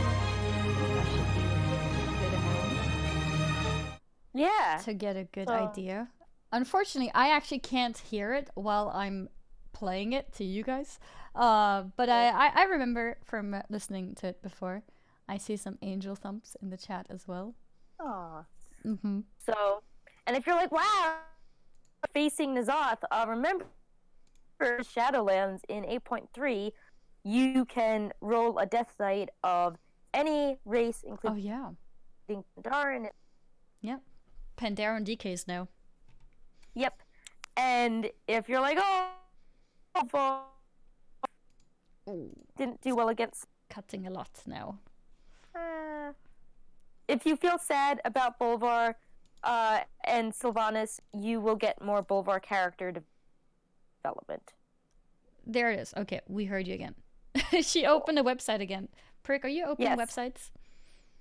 That should be a good amount Yeah. to get a good So, idea. Unfortunately, I actually can't hear it while I'm playing it to you guys. But I remember from listening to it before. I see some angel thumps in the chat as well. aw. Mm-hmm. So, and if you're like, wow, facing Nazoth, remember Shadowlands in 8.3, you can roll a Death Knight of any race, Oh, including yeah. Pandaren. Yep. Pandaren DKs now. Yep. And if you're like, oh, Ooh, didn't do well against. cutting a lot now. If you feel sad about Bolvar and Sylvanas, you will get more Bolvar character development. There it is. Okay, we heard you again. She opened a website again. Prick, are you opening Yes. websites?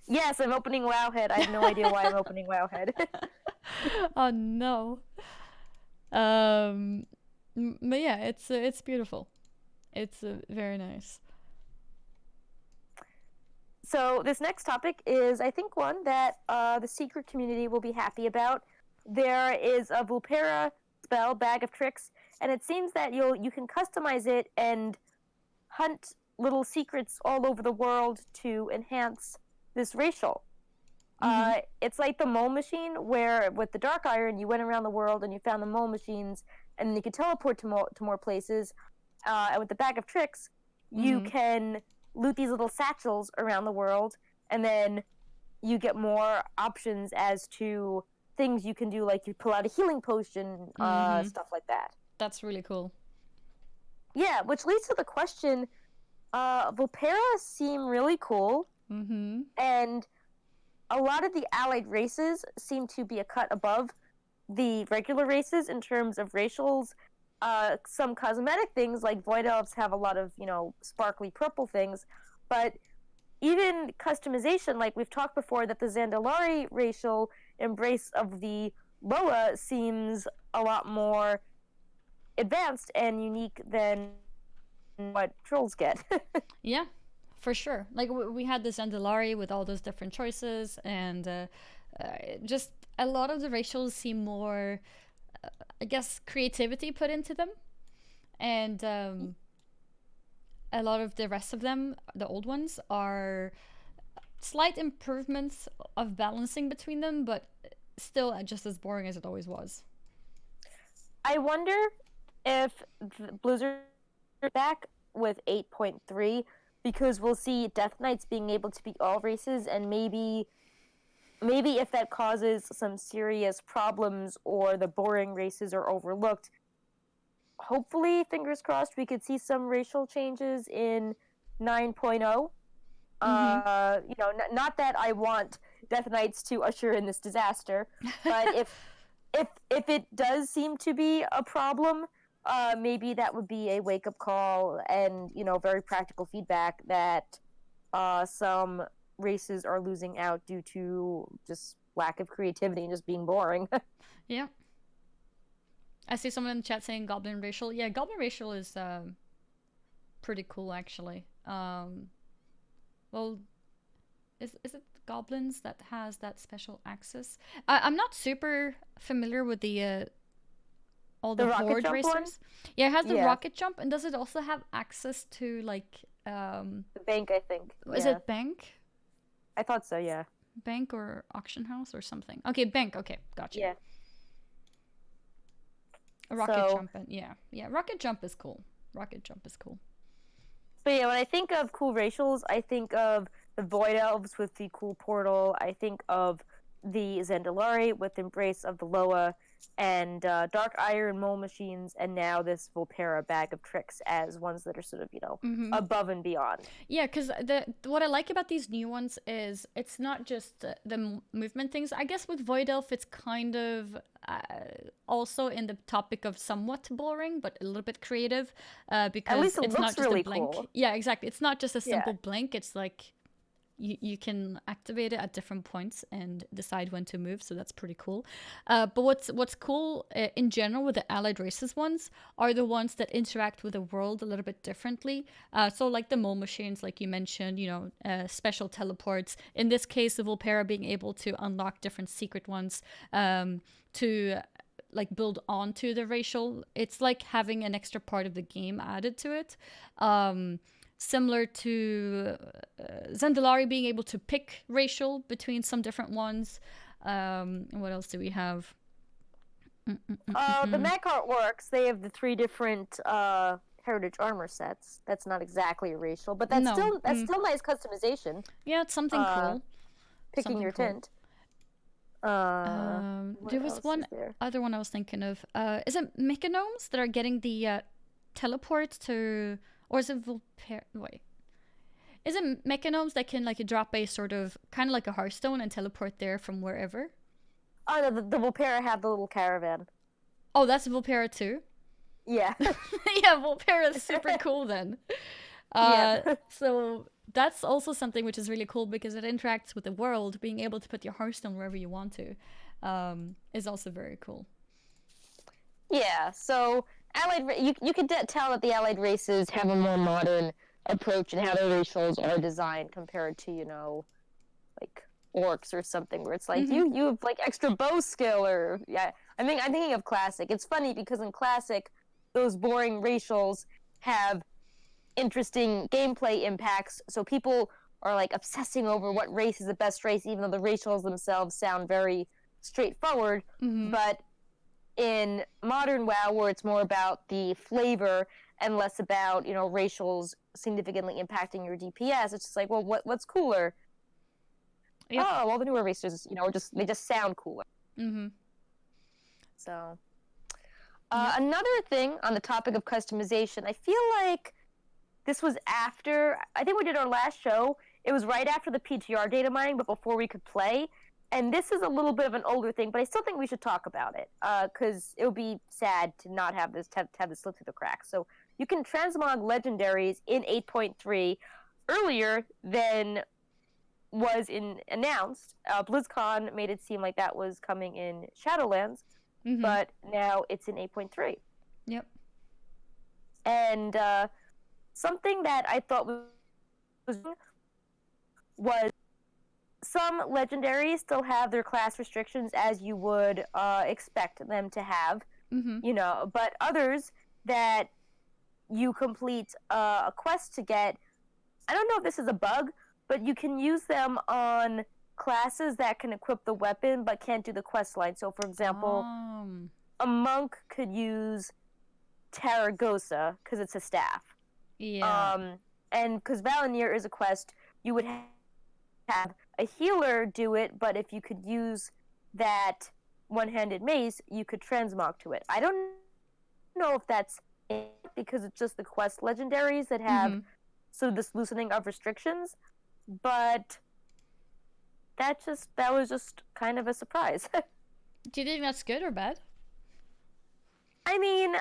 Yes, I'm opening Wowhead. I have no idea why I'm opening Wowhead. Oh no. Um, but yeah, it's beautiful. It's very nice. So this next topic is, I think, one that the secret community will be happy about. There is a Vulpera spell, Bag of Tricks, and it seems that you can customize it and hunt little secrets all over the world to enhance this racial. Mm-hmm. It's like the mole machine, where with the dark iron you went around the world and you found the mole machines, and then you could teleport to more places. And with the Bag of Tricks, you Mm-hmm. can loot these little satchels around the world, and then you get more options as to things you can do, like you pull out a healing potion, Mm-hmm. stuff like that. That's really cool. Yeah, which leads to the question: Vulpera seem really cool, Mm-hmm. and a lot of the allied races seem to be a cut above the regular races in terms of racials. Some cosmetic things, like void elves, have a lot of, sparkly purple things, but even customization, like we've talked before, that the Zandalari racial embrace of the Loa seems a lot more advanced and unique than what trolls get. Yeah, for sure. Like we had this Andalari with all those different choices, and just a lot of the racials seem more, I guess, creativity put into them, and a lot of the rest of them, the old ones, are slight improvements of balancing between them, but still just as boring as it always was. I wonder if Blizzard is back with 8.3, because we'll see Death Knights being able to beat all races, and maybe if that causes some serious problems or the boring races are overlooked, hopefully, fingers crossed, we could see some racial changes in 9.0. Mm-hmm. Not that I want Death Knights to usher in this disaster, but if it does seem to be a problem, maybe that would be a wake up call, and very practical feedback that some races are losing out due to just lack of creativity and just being boring. Yeah. I see someone in the chat saying Goblin racial. Yeah, Goblin racial is pretty cool actually. Well, is it goblins that has that special access? I'm not super familiar with the all the The rocket horde jump one, racers. Yeah, it has the yeah, rocket jump, and does it also have access to like the bank, I think, is yeah, it bank? I thought so, yeah, Bank or auction house or something. Okay, bank. Okay, gotcha. yeah. A rocket So, jump and yeah, yeah, rocket jump is cool. Rocket jump is cool. but yeah, when I think of cool racials, I think of the Void Elves with the cool portal. I think of the Zandalari with Embrace of the Loa, and Dark Iron Mole Machines, and now this Vulpera Bag of Tricks as ones that are sort of, Mm-hmm. above and beyond. Yeah, because the what I like about these new ones is it's not just the movement things. I guess with Void Elf, it's kind of uh, also in the topic of somewhat boring, but a little bit creative, At because least it it's not looks just a really blink. cool. Yeah, exactly. It's not just a Yeah. simple blink. It's like you can activate it at different points and decide when to move, so that's pretty cool. But what's cool in general with the allied races ones are the ones that interact with the world a little bit differently. So like the mole machines, like you mentioned, special teleports. In this case, the Vulpera being able to unlock different secret ones to like build onto the racial. It's like having an extra part of the game added to it. Similar to Zandalari being able to pick racial between some different ones. What else do we have? The mech artworks, they have the three different heritage armor sets. That's not exactly racial, but that's No. still nice customization. Yeah, it's something cool. Picking Something your cool. tint. What There was else one is there? other one I was thinking of. Is it Mechanomes that are getting the teleport to, or is it Vulpera? Wait, is it Mechanomes that can like drop a sort of kind of like a Hearthstone and teleport there from wherever? Oh, no, the Vulpera have the little caravan. Oh, that's Vulpera too. Yeah. Yeah, Vulpera is super cool then. Yeah. So that's also something which is really cool because it interacts with the world. Being able to put your Hearthstone wherever you want to is also very cool. Yeah, so you could tell that the allied races have a more modern approach in how their racials are designed compared to, like orcs or something where it's like Mm-hmm. you have like extra bow skill or yeah. I'm thinking of classic. It's funny because in classic those boring racials have interesting gameplay impacts, so people are like obsessing over what race is the best race even though the racials themselves sound very straightforward. Mm-hmm. But in modern WoW, where it's more about the flavor and less about racials significantly impacting your DPS, it's just like, well, what's cooler? Yep. Oh, well, the newer races, they just sound cooler. Mm-hmm. So, Yep. another thing on the topic of customization, I feel like this was after. I think we did our last show. It was right after the PTR data mining, but before we could play. And this is a little bit of an older thing, but I still think we should talk about it because it would be sad to not have this have this slip through the cracks. So you can transmog legendaries in 8.3 earlier than was announced. BlizzCon made it seem like that was coming in Shadowlands, Mm-hmm. but now it's in 8.3. Yep. And something that I thought was some legendaries still have their class restrictions as you would expect them to have, Mm-hmm. but others that you complete a quest to get, I don't know if this is a bug, but you can use them on classes that can equip the weapon but can't do the quest line. So, for example, a monk could use Taragosa because it's a staff. Yeah. And because Valinir is a quest, you would have a healer do it, but if you could use that one-handed mace, you could transmog to it. I don't know if that's it because it's just the quest legendaries that have Mm-hmm. this loosening of restrictions, but that was just kind of a surprise. Do you think that's good or bad? I mean,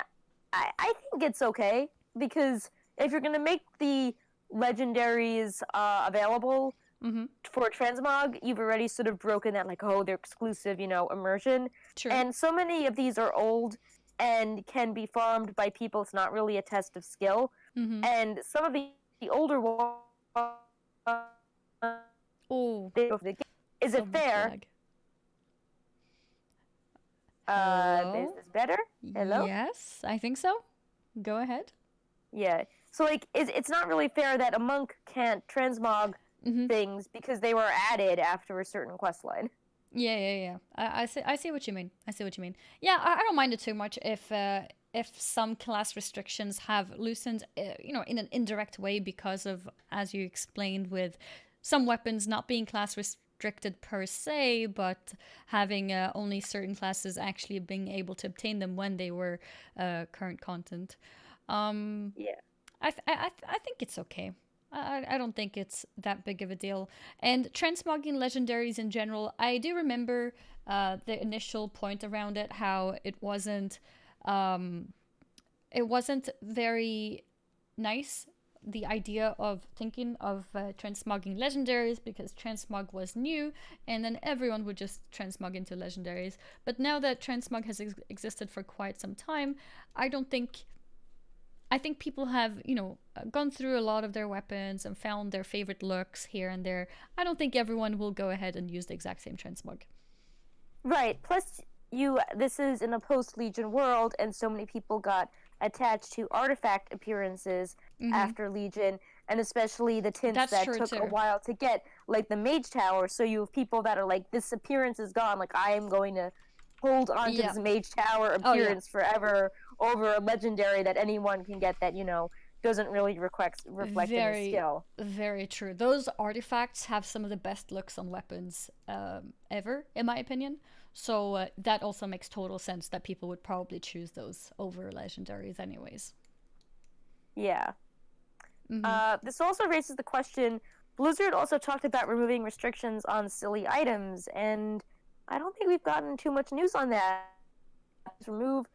I think it's okay because if you're gonna make the legendaries available Mm-hmm. for transmog, you've already sort of broken that, like, oh, they're exclusive, immersion. True. And so many of these are old and can be farmed by people. It's not really a test of skill. Mm-hmm. And some of the older ones, Oh, they go for the game. Is so it much fair? lag. Is Hello? this better? Hello? Yes, I think so. Go ahead. Yeah. So, like, it's not really fair that a monk can't transmog Mm-hmm. things because they were added after a certain quest line. Yeah, yeah, yeah. I see what you mean. I see what you mean. Yeah, I don't mind it too much if some class restrictions have loosened, in an indirect way because of, as you explained, with some weapons not being class restricted per se, but having only certain classes actually being able to obtain them when they were current content. Um, Yeah. I think it's okay. I don't think it's that big of a deal. And transmogging legendaries in general, I do remember the initial point around it, how um, it wasn't very nice. The idea of thinking of transmogging legendaries because transmog was new, and then everyone would just transmog into legendaries. But now that transmog has existed for quite some time, I don't think I think people have, gone through a lot of their weapons and found their favorite looks here and there. I don't think everyone will go ahead and use the exact same transmog. Right. Plus, this is in a post-Legion world, and so many people got attached to artifact appearances Mm-hmm. after Legion, and especially the tints That's that true took a too. while to get, like the Mage Tower. So you have people that are like, this appearance is gone. Like, I am going to hold on to Yeah. this Mage Tower Oh yeah. appearance forever over a legendary that anyone can get that doesn't really reflect any Very, skill. very true. Those artifacts have some of the best looks on weapons ever, in my opinion. So that also makes total sense that people would probably choose those over legendaries, anyways. Yeah. Mm-hmm. This also raises the question. Blizzard also talked about removing restrictions on silly items, and I don't think we've gotten too much news on that. Remove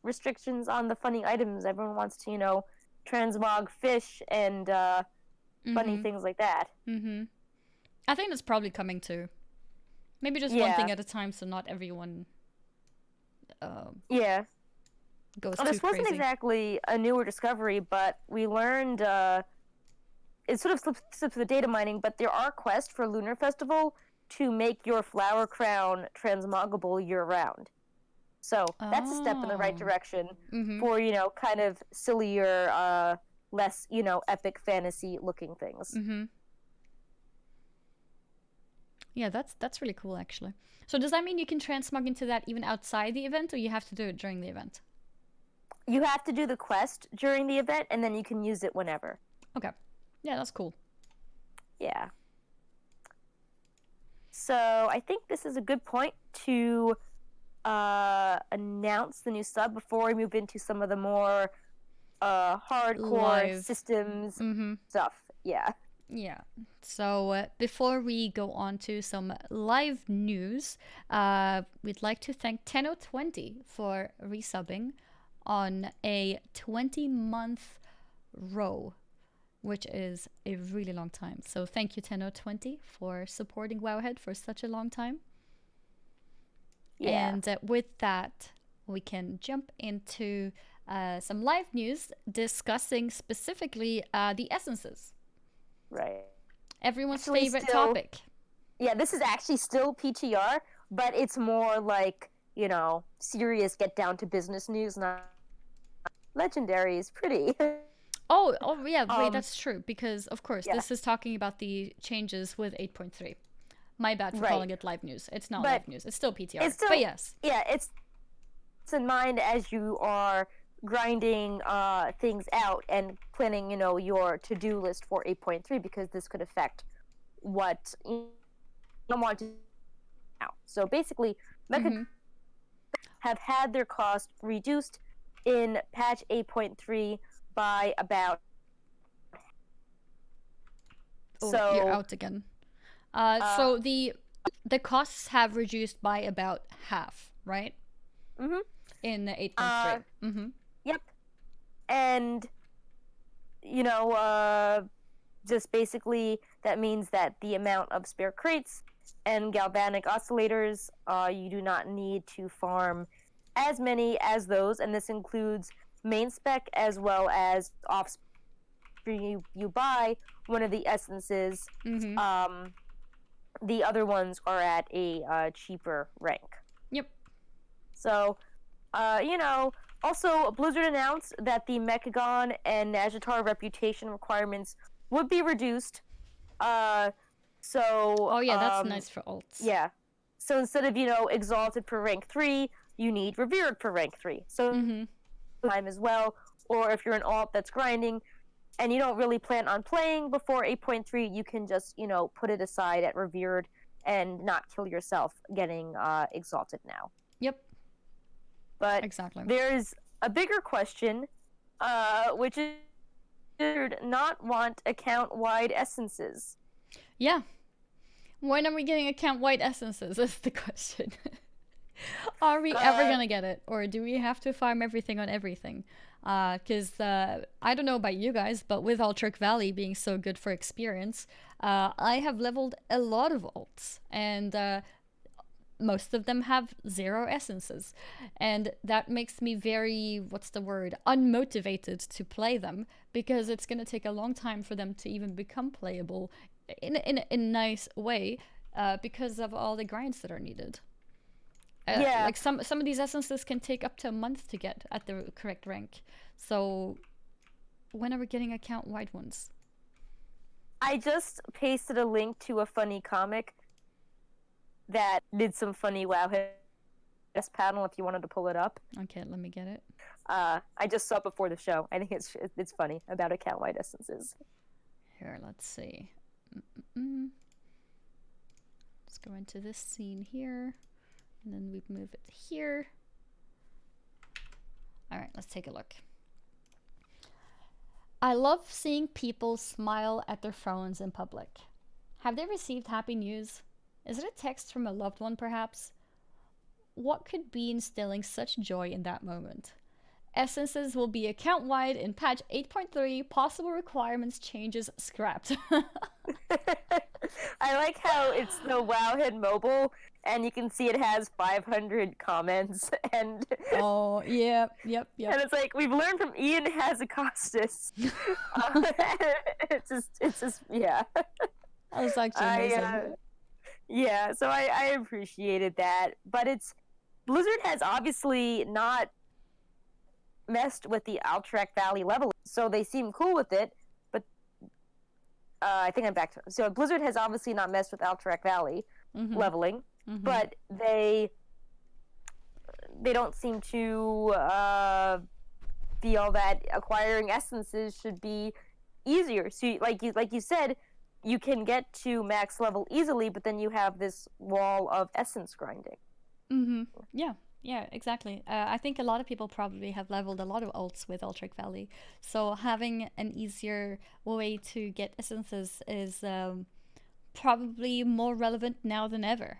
restrictions on the funny items. Everyone wants to, transmog fish and funny Mm-hmm. things like that. Mm-hmm. I think that's probably coming too. Maybe just one thing Yeah, at a time, so not everyone uh, yeah. goes Well, too this wasn't crazy. exactly a newer discovery, but we learned it sort of slips the data mining, but there are quests for Lunar Festival to make your flower crown transmoggable year round. So that's a step in the right Oh. direction Mm-hmm. for, kind of sillier, less, epic fantasy looking things. Mm-hmm. Yeah, that's really cool actually. So does that mean you can transmog into that even outside the event, or you have to do it during the event? You have to do the quest during the event, and then you can use it whenever. Okay. Yeah, that's cool. Yeah. So I think this is a good point to announce the new sub before we move into some of the more hardcore Live. systems Mm-hmm. stuff. Yeah. Yeah. So before we go on to some live news, we'd like to thank 1020 for resubbing on a 20-month row, which is a really long time. So thank you, 1020, for supporting Wowhead for such a long time. Yeah. And with that, we can jump into some live news discussing specifically the essences. Right. Everyone's Actually, favorite still, topic. yeah, this is actually still PTR, but it's more like, serious get down to business news, not legendary is pretty. Oh yeah, wait, um, that's true because of course yeah, this is talking about the changes with 8.3. My bad for right. calling it live news. It's not But live news. It's still PTR. it's But still, yes. yeah, it's in mind as you are grinding things out and planning, your to-do list for 8.3 because this could affect what you want to do now. So basically, Mecha Mhm. have had their cost reduced in patch 8.3 by about Oh, you're so out again. uh So the costs have reduced by about half, right? mhm In the uh 8.3. Mhm. yep, and you know uh just basically that means that the amount of spare crates and galvanic oscillators, you do not need to farm as many as those, and this includes main spec as well as off spec. You buy one of the essences, Mhm. um, the other ones are at a cheaper rank. Yep. So, also Blizzard announced that the Mechagon and Najatar reputation requirements would be reduced. Uh, so, Oh yeah, that's nice for alts. yeah. So instead of, exalted for rank 3, you need revered for rank 3. So Mhm. time as well. Or if you're an alt that's grinding and you don't really plan on playing before 8.3, you can just, put it aside at revered and not kill yourself getting exalted now. Yep. But Exactly. there's a bigger question, which is not want account wide essences. Yeah. When are we getting account white essences? Is the question. Are we ever Uh, gonna get it, or do we have to farm everything on everything? Because I don't know about you guys, but with Ultric Valley being so good for experience, I have leveled a lot of alts, and most of them have 0 essences, and that makes me very, what's the word, unmotivated to play them because it's gonna take a long time for them to even become playable in a nice way, because of all the grinds that are needed. yeah, Like some of these essences can take up to a month to get at the correct rank. So when are we getting account wide ones? I just pasted a link to a funny comic that did some funny Wowhead panel if you wanted to pull it up. Okay, let me get it. I just saw it before the show. I think it's funny about account wide essences. Here, let's see. Mm-mm. Let's go into this scene here, and then we move it here. All right, let's take a look. I love seeing people smile at their phones in public. Have they received happy news? Is it a text from a loved one, perhaps? What could be instilling such joy in that moment? Essences will be account wide in patch 8.3. Possible requirements changes scrapped. I like how it's the Wowhead mobile, and you can see it has 500 comments, and Oh, yeah, yep, yep. and it's like we've learned from Ian Hazacostas. It's just, yeah. That was actually I amazing. yeah, so I appreciated that, but Blizzard has obviously not messed with the Alterac Valley level, so they seem cool with it. But I think I'm back to so Blizzard has obviously not messed with Alterac Valley leveling, but they don't seem to feel that acquiring essences should be easier. So, like you said, you can get to max level easily, but then you have this wall of essence grinding. Yeah, yeah, exactly. I think a lot of people probably have leveled a lot of alts with Ultric Valley, so having an easier way to get essences is probably more relevant now than ever.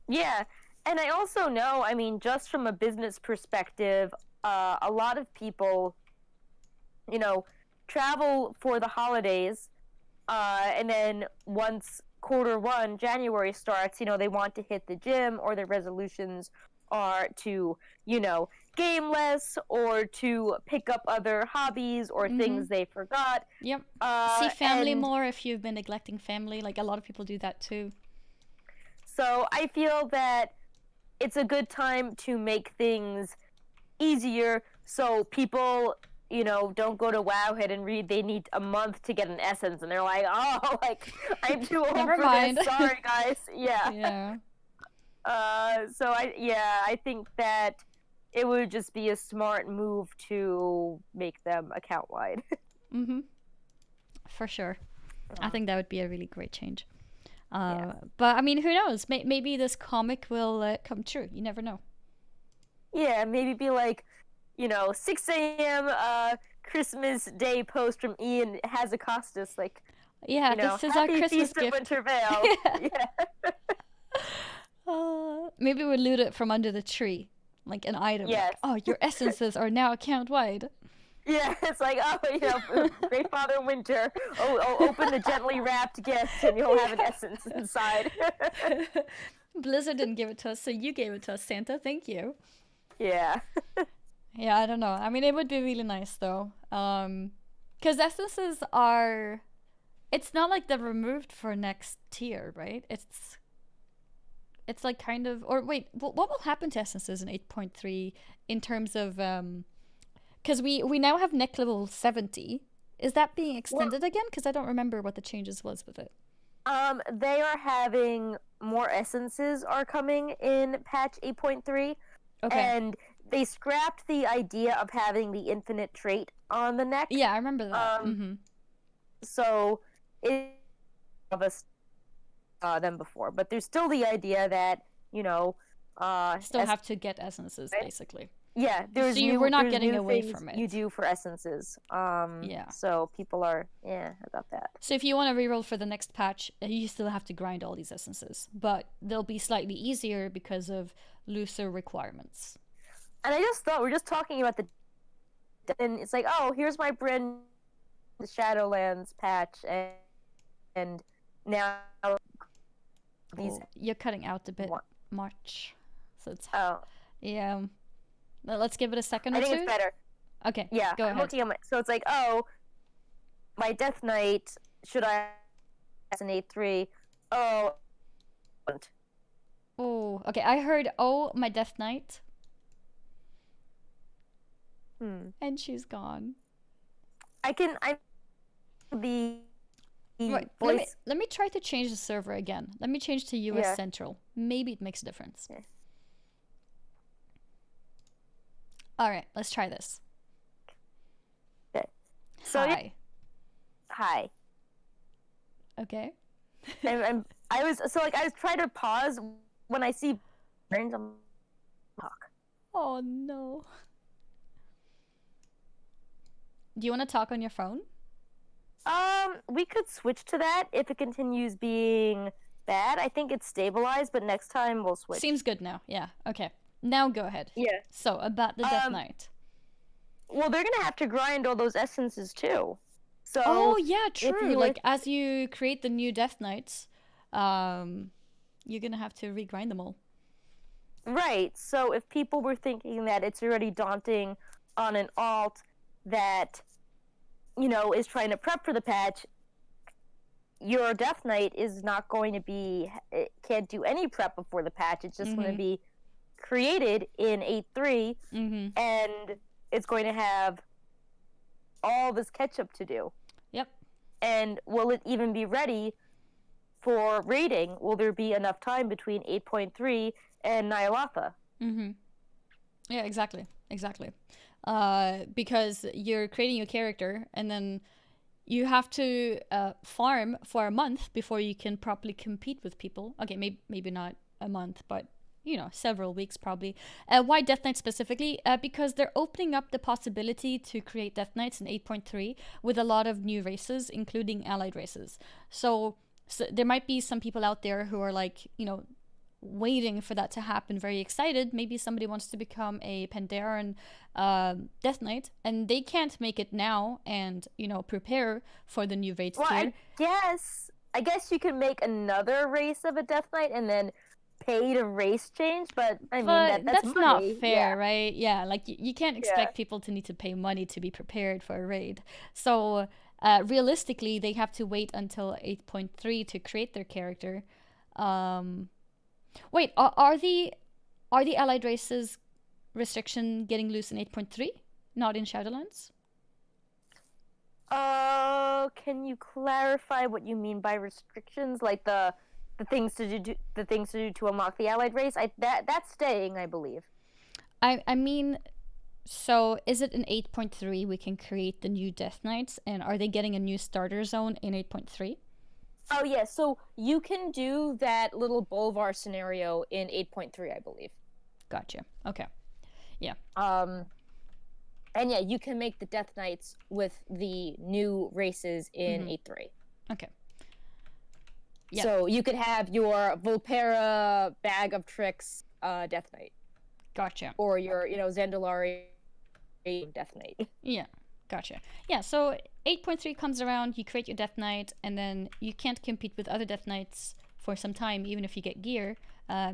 Yeah, and I also know, I mean, just from a business perspective, a lot of people, travel for the holidays, and then once quarter 1, January starts, they want to hit the gym, or their resolutions are to, game less, or to pick up other hobbies or things they forgot. Yep. See family and more if you've been neglecting family. Like a lot of people do that too. So I feel that it's a good time to make things easier so people, don't go to Wowhead and read they need a month to get an essence, and they're like, oh, like, I'm too old Never for mind. this. Sorry, guys. Yeah. Yeah. So I think that it would just be a smart move to make them account wide. For sure. I think that would be a really great change. Yeah. But I mean, who knows? Maybe this comic will come true. You never know. Yeah, maybe be like, 6 a.m. Christmas Day post from Ian Hazacostas, like, Yeah, this is our Happy Christmas Feast of gift. Winter Veil. Yeah. Maybe we'll loot it from under the tree, like an item. Yes. Like, oh, your essences are now account wide. Yeah, it's like, Great Father Winter. Open the gently wrapped gift, and you'll have an essence inside. Blizzard didn't give it to us, so you gave it to us, Santa. Thank you. Yeah. Yeah, I don't know. I mean, it would be really nice though, because essences are. It's not like they're removed for next tier, right? It's like kind of, or wait, what will happen to essences in 8.3 in terms of because we now have neck level 70. Is that being extended again? Because I don't remember what the changes was with it. They are having more essences are coming in patch 8.3. Okay. And they scrapped the idea of having the infinite trait on the neck. Yeah, I remember that. So it of us them before, but there's still the idea that still have to get essences, right? Basically. Yeah, there's we're not there's getting new away things from it. you do for essences. Yeah. So people are about that. So if you want to reroll for the next patch, you still have to grind all these essences, but they'll be slightly easier because of looser requirements. And I just thought we're just talking about and it's like, oh, here's my brand, the Shadowlands patch, and now these. You're cutting out a bit much, so it's yeah. Let's give it a second or two. I think it's better. Okay. Yeah. Go ahead. Looking at so it's like, oh, my Death Knight. Should I assassinate 3? Oh. Oh. Okay. I heard. Oh, my Death Knight. And she's gone. The right, voice. Let me try to change the server again. Let me change to US Central. Maybe it makes a difference. Yeah. All right, let's try this. Okay. So hi. Hi. Okay. I was trying to pause when I see random talk. Oh no. Do you want to talk on your phone? We could switch to that if it continues being bad. I think it's stabilized, but next time we'll switch. Seems good now. Yeah. Okay. Now go ahead. Yeah. So about the Death Knight. Well, they're gonna have to grind all those essences too. Oh So yeah, if true. you were Like as you create the new Death Knights, you're gonna have to regrind them all. right, so if people were thinking that it's already daunting on an alt that is trying to prep for the patch, your Death Knight is not going to be, it can't do any prep before the patch. It's just going to be created in 8.3, and it's going to have all this catch up to do. Yep. And will it even be ready for raiding? Will there be enough time between 8.3 and Ny'alotha? Yeah, exactly. Exactly. Because you're creating your character and then you have to farm for a month before you can properly compete with people. Okay, maybe not a month, but several weeks probably. Why Death Knight specifically? Because they're opening up the possibility to create Death Knights in 8.3 with a lot of new races, including allied races. So there might be some people out there who are like, waiting for that to happen, very excited. Maybe somebody wants to become a Pandaren Death Knight, and they can't make it now and, prepare for the new raid tier. I guess you can make another race of a Death Knight and then pay to race change, but I mean But that's that's not money. fair, right? Yeah, like you can't expect people to need to pay money to be prepared for a raid. So realistically, they have to wait until 8.3 to create their character. Wait, are the allied races restriction getting loose in 8.3, not in Shadowlands? Can you clarify what you mean by restrictions? Like the things to do to unlock the allied race? That's staying, I believe. I mean, so is it in 8.3 we can create the new Death Knights, and are they getting a new starter zone in 8.3? Oh yeah, so you can do that little Bolvar scenario in 8.3, I believe. Gotcha. Okay. Yeah. And yeah, you can make the Death Knights with the new races in 8.3. Okay. Yeah. So you could have your Volpera Bag of Tricks Death Knight. Gotcha. Or your, Zandalari Death Knight. Yeah. Gotcha. Yeah, so 8.3 comes around, you create your Death Knight, and then you can't compete with other Death Knights for some time, even if you get gear,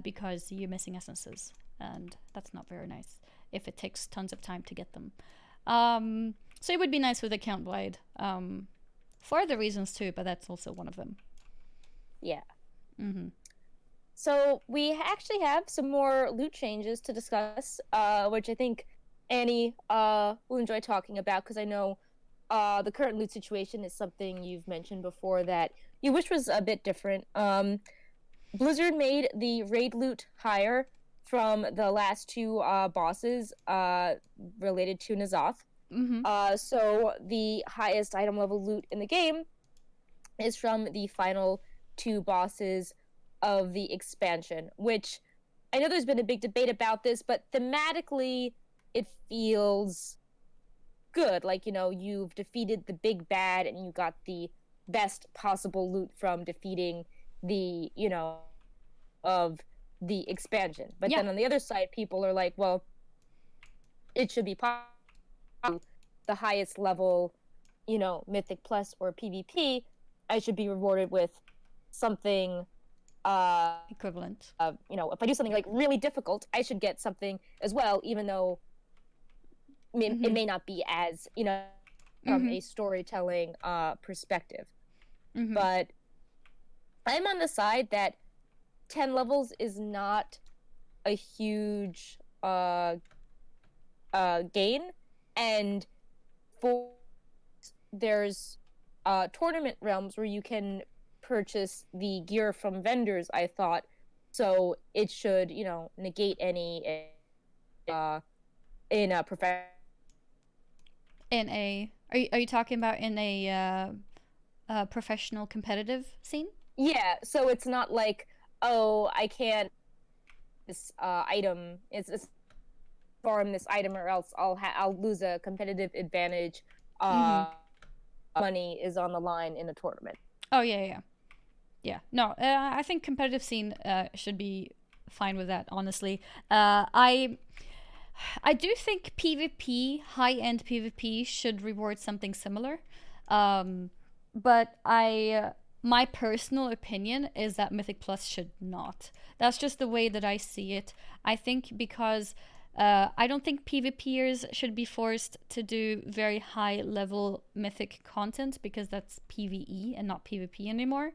because you're missing essences. And that's not very nice if it takes tons of time to get them. So it would be nice with account wide, for other reasons too, but that's also one of them. Yeah. So we actually have some more loot changes to discuss, which I think Annie will enjoy talking about, because I know the current loot situation is something you've mentioned before that you wish was a bit different. Blizzard made the raid loot higher from the last two bosses related to N'Zoth. So the highest item level loot in the game is from the final two bosses of the expansion, which I know there's been a big debate about this, but thematically it feels good. Like, you've defeated the big bad and you got the best possible loot from defeating the, of the expansion. But then on the other side, people are like, well, it should be the highest level, Mythic Plus or PvP. I should be rewarded with something equivalent. If I do something like really difficult, I should get something as well, even though it may not be as, from a storytelling perspective. But I'm on the side that 10 levels is not a huge gain, and there's tournament realms where you can purchase the gear from vendors, I thought, so it should negate any in a professional. Are you talking about in a professional competitive scene? Yeah, so it's not like, oh, I can't this item, it's farm this item or else I'll lose a competitive advantage. Money is on the line in the tournament. Oh yeah. No, I think competitive scene should be fine with that, honestly. I do think PvP, high end PvP, should reward something similar. Um, but my personal opinion is that Mythic Plus should not. That's just the way that I see it. I think because I don't think PvPers should be forced to do very high level Mythic content because that's PvE and not PvP anymore.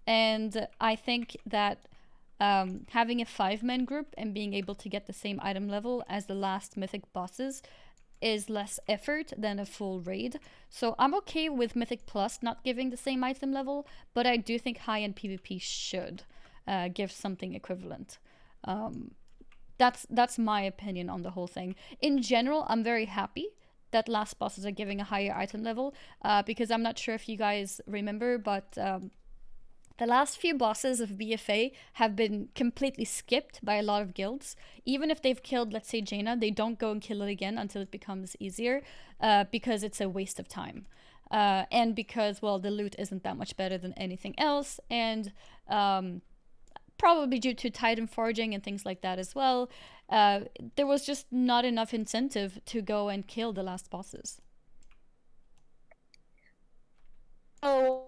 And I think that having a 5-man group and being able to get the same item level as the last mythic bosses is less effort than a full raid. So I'm okay with Mythic Plus not giving the same item level, but I do think high end PvP should give something equivalent. That's my opinion on the whole thing. In general, I'm very happy that last bosses are giving a higher item level because I'm not sure if you guys remember, but the last few bosses of BFA have been completely skipped by a lot of guilds. Even if they've killed, let's say, Jaina, they don't go and kill it again until it becomes easier because it's a waste of time. And because, well, the loot isn't that much better than anything else. And probably due to Titan foraging and things like that as well, there was just not enough incentive to go and kill the last bosses. So,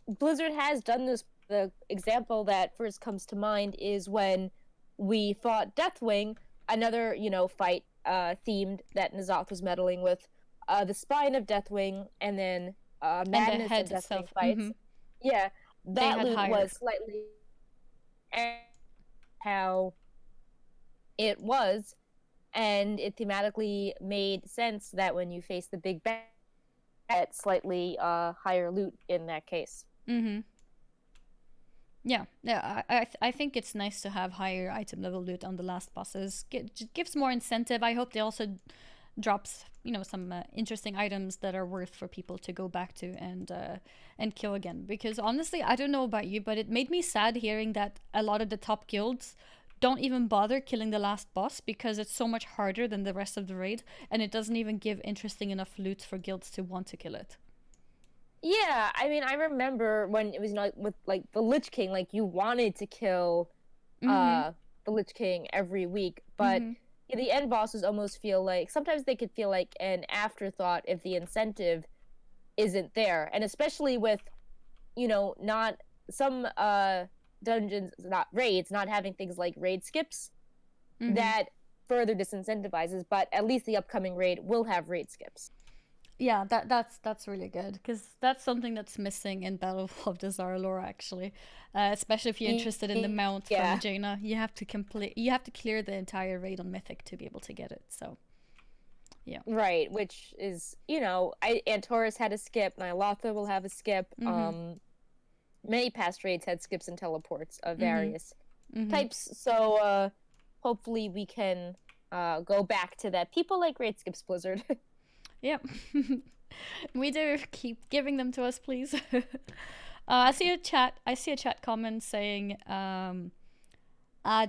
Blizzard has done this. The example that first comes to mind is when we fought Deathwing, another, fight themed that N'Zoth was meddling with. The spine of Deathwing and then Madness head of Deathwing itself. fights. Yeah, They that had loot higher. was slightly how it was, and it thematically made sense that when you face the big bad, at slightly higher loot in that case. Mm-hmm. Yeah. I think it's nice to have higher item level loot on the last bosses. Gives more incentive. I hope they also drops some interesting items that are worth for people to go back to and kill again. Because honestly, I don't know about you, but it made me sad hearing that a lot of the top guilds don't even bother killing the last boss because it's so much harder than the rest of the raid, and it doesn't even give interesting enough loot for guilds to want to kill it. Yeah, I mean, I remember when it was not with like the Lich King, like you wanted to kill Mm-hmm. the Lich King every week, but Mm-hmm. the end bosses almost feel like sometimes they could feel like an afterthought if the incentive isn't there. And especially with, not some dungeons, not raids, not having things like raid skips, Mm-hmm. that further disincentivizes, but at least the upcoming raid will have raid skips. Yeah, that's really good because that's something that's missing in Battle of the Zaralora actually, especially if you're interested in the mount from Yeah. Jaina. You have to clear the entire raid on Mythic to be able to get it. So, yeah. Right, which is, Antorus had a skip, Ny'alotha will have a skip. Mm-hmm. Many past raids had skips and teleports of Mm-hmm. various Mm-hmm. types, so hopefully we can go back to that. People like raid skips, Blizzard. Yep. We do keep giving them to us, please. I see a chat comment saying add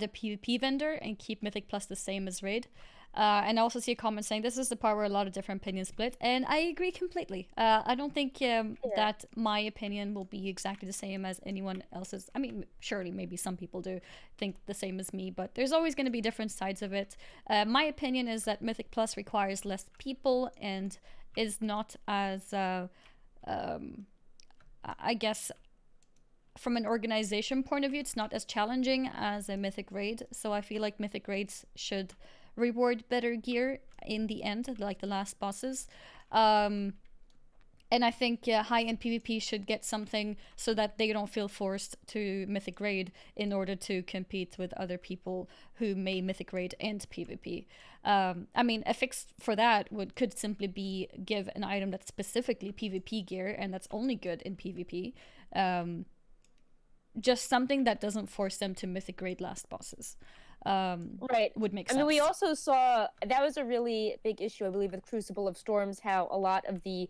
a PvP vendor and keep Mythic Plus the same as Raid. And I also see a comment saying this is the part where a lot of different opinions split, and I agree completely. I don't think that my opinion will be exactly the same as anyone else's. I mean, surely maybe some people do think the same as me, but there's always going to be different sides of it. My opinion is that Mythic Plus requires less people and is not as, I guess, from an organization point of view, it's not as challenging as a Mythic Raid. So I feel like Mythic Raids should reward better gear in the end, like the last bosses. And I think high-end PvP should get something so that they don't feel forced to Mythic Raid in order to compete with other people who may Mythic Raid and PvP. I mean, a fix for that could simply be give an item that's specifically PvP gear and that's only good in PvP. Just something that doesn't force them to Mythic Raid last bosses. Right. Would make I sense. mean, we also saw that was a really big issue, I believe, with Crucible of Storms, how a lot of the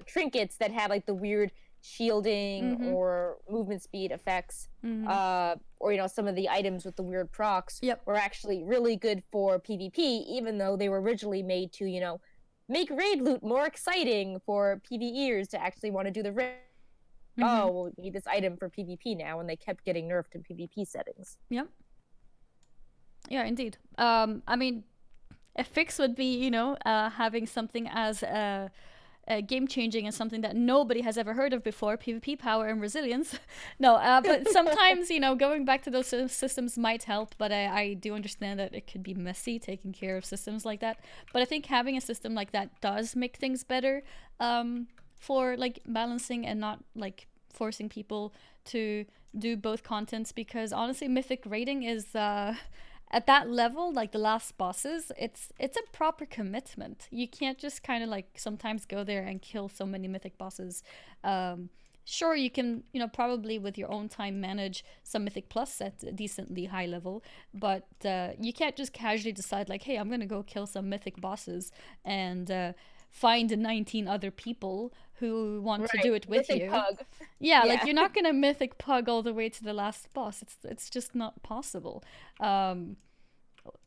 trinkets that had like the weird shielding or movement speed effects, or some of the items with the weird procs were actually really good for PvP, even though they were originally made to, make raid loot more exciting for PvEers to actually want to do the raid. Mm-hmm. oh, well, we need this item for PvP now, and they kept getting nerfed in PvP settings. Yep. Yeah, indeed. I mean, a fix would be, having something as game changing and something that nobody has ever heard of before, PvP power and resilience. No, but sometimes, going back to those systems might help, but I do understand that it could be messy taking care of systems like that. But I think having a system like that does make things better, for like balancing and not like forcing people to do both contents, because honestly, mythic rating is at that level, like the last bosses, it's a proper commitment. You can't just kind of like sometimes go there and kill so many mythic bosses. Sure, you can, probably with your own time manage some mythic plus at a decently high level, but you can't just casually decide like, hey, I'm gonna go kill some mythic bosses and find 19 other people who want to Right, do it with mythic you. pug. Yeah, like Yeah. you're not gonna mythic pug all the way to the last boss. It's just not possible.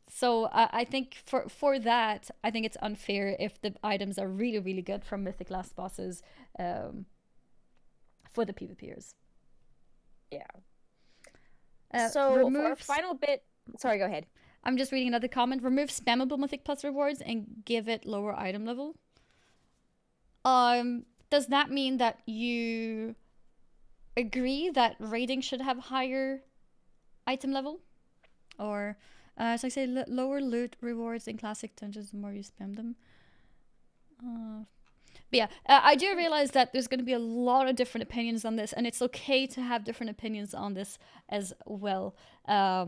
So I think for that, I think it's unfair if the items are really really good from mythic last bosses, um, for the PvPers. Yeah. So for our Removes. final bit, sorry, go ahead. I'm just reading another comment. Remove spammable mythic plus rewards and give it lower item level. Does that mean that you agree that rating should have higher item level, or so I say lower loot rewards in classic dungeons the more you spam them? But yeah, I do realize that there's going to be a lot of different opinions on this, and it's okay to have different opinions on this as well. I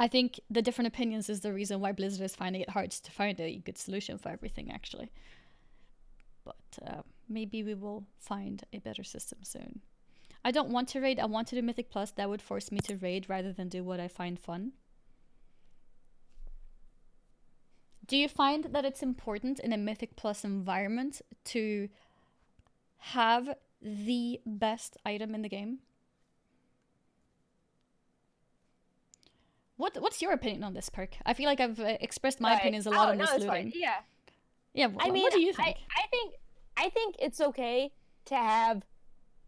think the different opinions is the reason why Blizzard is finding it hard to find a good solution for everything, actually. But maybe we will find a better system soon. I don't want to raid. I want to do Mythic Plus. That would force me to raid rather than do what I find fun. Do you find that it's important in a Mythic Plus environment to have the best item in the game? What's your opinion on this, Perk? I feel like I've expressed my Right. opinions a lot Oh on no, this it's fine. looting. Yeah. Yeah, I mean, what do you I think? I think I think it's okay to have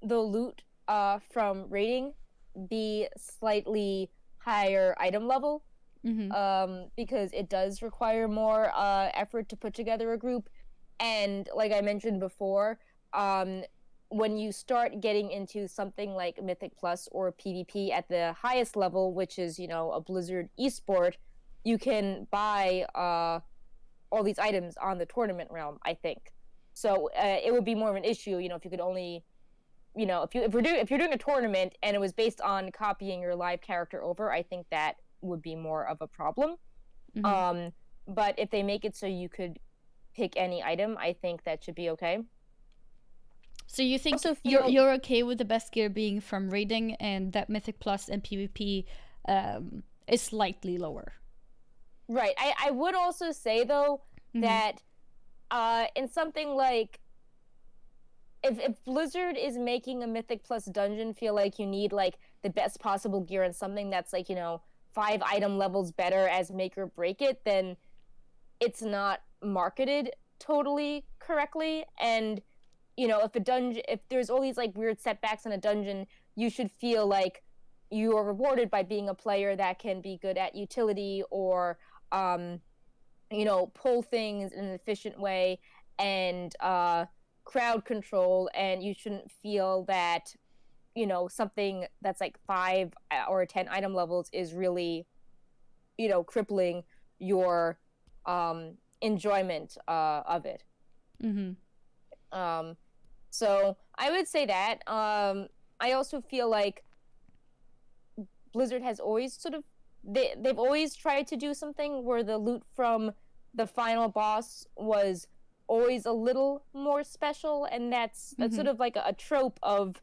the loot from raiding be slightly higher item level, because it does require more effort to put together a group, and like I mentioned before, when you start getting into something like Mythic Plus or PvP at the highest level, which is a Blizzard esport, you can buy all these items on the tournament realm, I think. So it would be more of an issue, if you could only, if you're doing a tournament and it was based on copying your live character over, I think that would be more of a problem. Mm-hmm. Um, but if they make it so you could pick any item, I think that should be okay. So you I think also you're feel you're okay with the best gear being from raiding, and that Mythic Plus and PvP is slightly lower? right. I would also say though Mm-hmm. that in something like if Blizzard is making a Mythic Plus dungeon feel like you need like the best possible gear and something that's like, 5 item levels better as make or break it, then it's not marketed totally correctly. And if there's all these like weird setbacks in a dungeon, you should feel like you are rewarded by being a player that can be good at utility or pull things in an efficient way and crowd control, and you shouldn't feel that something that's like 5 or 10 item levels is really crippling your enjoyment of it. Mm-hmm. um so I would say that. I also feel like Blizzard has always sort of they've always tried to do something where the loot from the final boss was always a little more special, and that's Mm-hmm. sort of like a trope of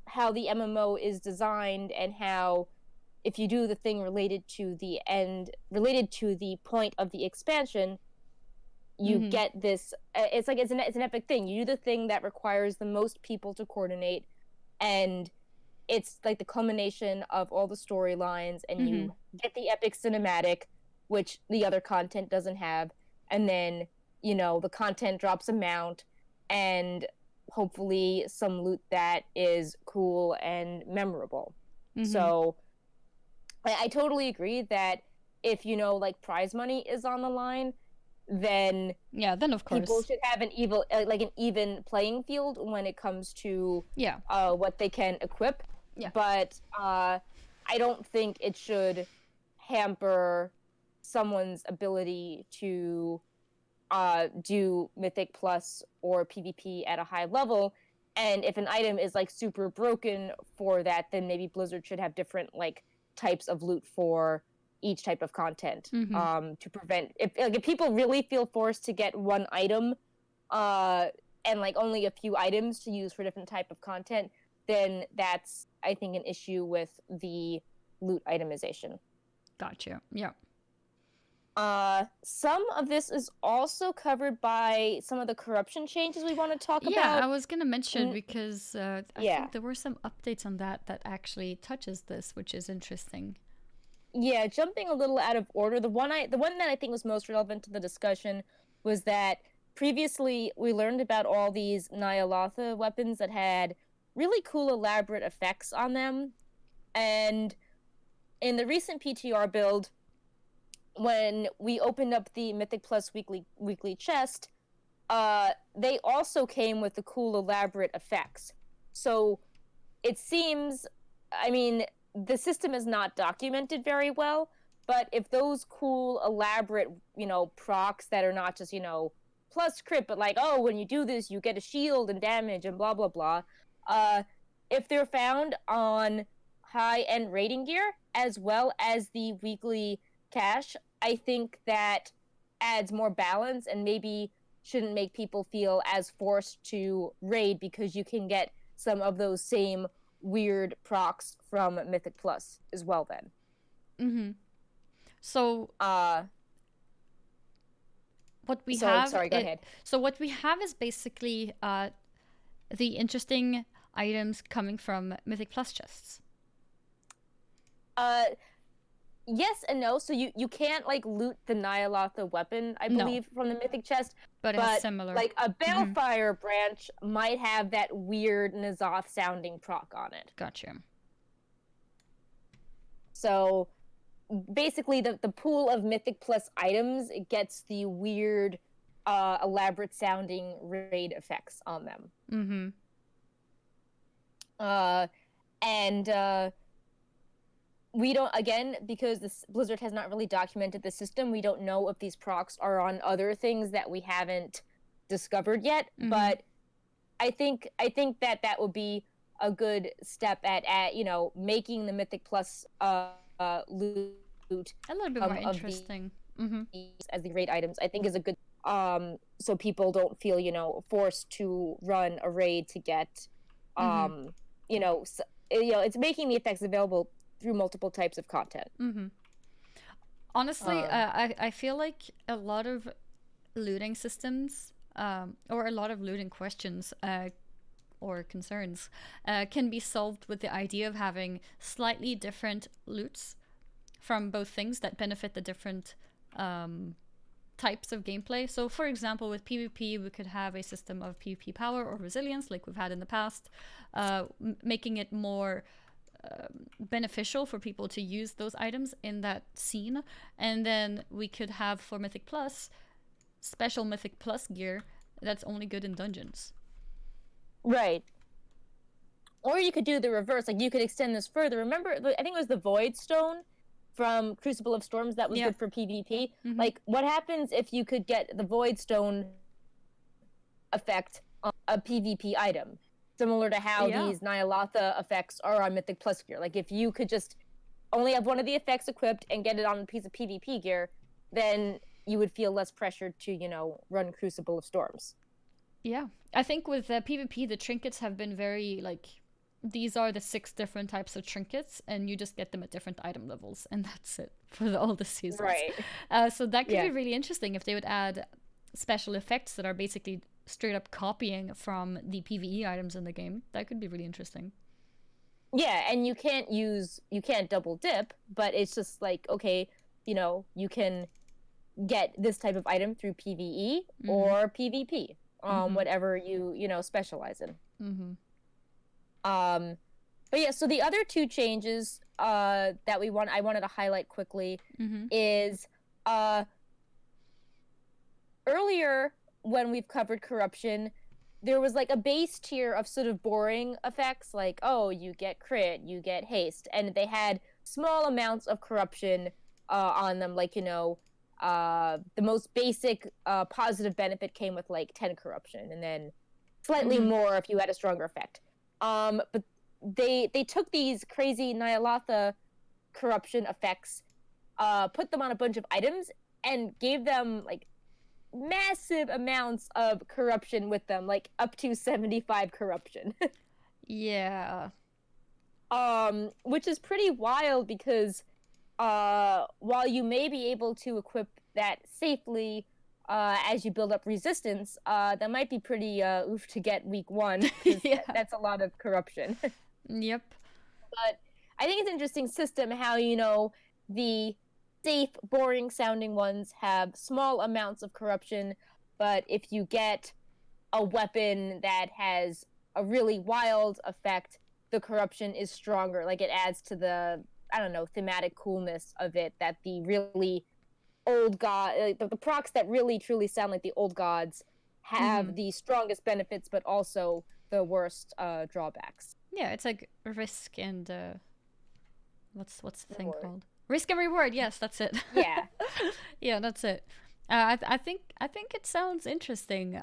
how the MMO is designed, and how if you do the thing related to the point of the expansion, you Mm-hmm. get this. It's an epic thing. You do the thing that requires the most people to coordinate, and it's like the culmination of all the storylines, and Mm-hmm. you get the epic cinematic, which the other content doesn't have. And then the content drops a mount, and hopefully some loot that is cool and memorable. Mm-hmm. So I totally agree that if like prize money is on the line, then Yeah, then of people course. should have an even playing field when it comes to Yeah. what they can equip. Yeah. But I don't think it should hamper someone's ability to do Mythic Plus or PvP at a high level. And if an item is like super broken for that, then maybe Blizzard should have different like types of loot for each type of content, Mm-hmm. to prevent if people really feel forced to get one item uh and like only a few items to use for different type of content, then that's, I think, an issue with the loot itemization. Gotcha. Yeah. Some of this is also covered by some of the corruption changes we want to talk Yeah, I about. was gonna mention because I Yeah. think there were some updates on that actually touches this, which is interesting. Yeah, jumping a little out of order, the one that I think was most relevant to the discussion was that previously we learned about all these Nyalotha weapons that had really cool elaborate effects on them. And in the recent PTR build, when we opened up the Mythic Plus weekly chest, they also came with the cool elaborate effects. So it seems, I mean, the system is not documented very well, but if those cool elaborate procs that are not just plus crit, but like, oh, when you do this you get a shield and damage and blah blah blah, uh if they're found on high end rating gear as well as the weekly cache, I think that adds more balance and maybe shouldn't make people feel as forced to raid, because you can get some of those same weird procs from Mythic Plus as well then. Mm-hmm. So Uh what we so have sorry, go it. ahead. So what we have is basically the interesting items coming from Mythic Plus chests. Uh yes and no. So you can't like loot the Nyalotha weapon, I No, believe, from the Mythic chest, but it has but similar. like a Mm-hmm. Balefire branch might have that weird N'Zoth sounding proc on it. Gotcha. So basically the pool of Mythic Plus items, it gets the weird elaborate sounding raid effects on them. Mm-hmm. And we don't, again, because this Blizzard has not really documented the system, we don't know if these procs are on other things that we haven't discovered yet. Mm-hmm. But I think that would be a good step at making the Mythic Plus loot A little bit more interesting. Mm-hmm. as the raid items, I think, is a good, so people don't feel forced to run a raid to get Mm-hmm. it's making the effects available through multiple types of content. Mm-hmm. Honestly, um I feel like a lot of looting systems, or a lot of looting questions, or concerns, can be solved with the idea of having slightly different loots from both things that benefit the different types of gameplay. So, for example, with PvP, we could have a system of PvP power or resilience, like we've had in the past, making it more beneficial for people to use those items in that scene. And then we could have, for Mythic Plus, special Mythic Plus gear that's only good in dungeons. right. Or you could do the reverse, like you could extend this further. Remember, I think it was the Void Stone from Crucible of Storms that was Yeah. good for PvP. Mm-hmm. Like, what happens if you could get the Void Stone effect on a PvP item, similar to how Yeah. these Nyalotha effects are on Mythic Plus gear? Like, if you could just only have one of the effects equipped and get it on a piece of PvP gear, then you would feel less pressured to run Crucible of Storms. Yeah. I think with PvP, the trinkets have been very, like, these are the 6 different types of trinkets, and you just get them at different item levels, and that's it for all the seasons. Right. So that could Yeah. be really interesting if they would add special effects that are basically straight up copying from the PvE items in the game. That could be really interesting. Yeah, and you can't double dip, but it's just like, okay, you can get this type of item through PvE or PvP. Mm-hmm. whatever you specialize in. Mm-hmm. Um, but yeah, so the other two changes that I wanted to highlight quickly Mm-hmm. is uh earlier when we've covered corruption, there was like a base tier of sort of boring effects, like, oh, you get crit, you get haste, and they had small amounts of corruption on them, like, the most basic positive benefit came with like 10 corruption, and then slightly Mm-hmm. more if you had a stronger effect. But they took these crazy Nyalotha corruption effects, put them on a bunch of items, and gave them like massive amounts of corruption with them, like up to 75 corruption. Yeah. Which is pretty wild because while you may be able to equip that safely as you build up resistance, that might be pretty oof to get week one, because Yeah. that's a lot of corruption. Yep. But I think it's an interesting system how, the safe, boring sounding ones have small amounts of corruption, but if you get a weapon that has a really wild effect, the corruption is stronger. Like, it adds to the, I don't know, thematic coolness of it, that the really old god, like the procs that really truly sound like the old gods Mm-hmm. have the strongest benefits, but also the worst drawbacks. Yeah, it's like risk and what's the thing Reward. called? Risk and reward. Yes, that's it. Yeah. Yeah, that's it. I think it sounds interesting.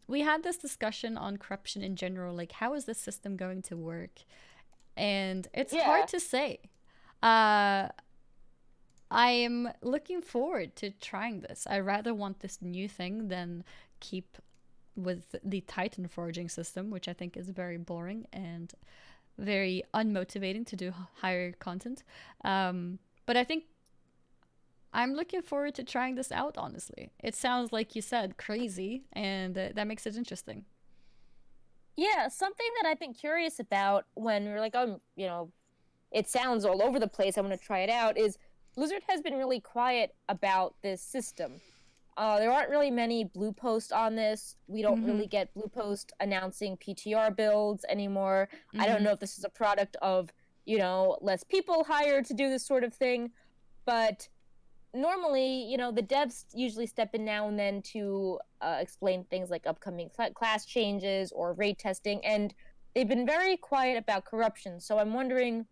We had this discussion on corruption in general, like how is this system going to work, and it's hard Yeah. to say. Uh, I am looking forward to trying this. I rather want this new thing than keep with the Titan foraging system, which I think is very boring and very unmotivating to do higher content. But I think I'm looking forward to trying this out, honestly. It sounds, like you said, crazy, and that makes it interesting. Yeah, something that I've been curious about when we're like, it sounds all over the place, I want to try it out, is Blizzard has been really quiet about this system. There aren't really many blue posts on this. We don't Mm-hmm. really get blue post announcing PTR builds anymore. I don't Mm-hmm. know if this is a product of, less people hired to do this sort of thing, but normally, the devs usually step in now and then to explain things like upcoming class changes or raid testing, and they've been very quiet about corruption. So I'm wondering,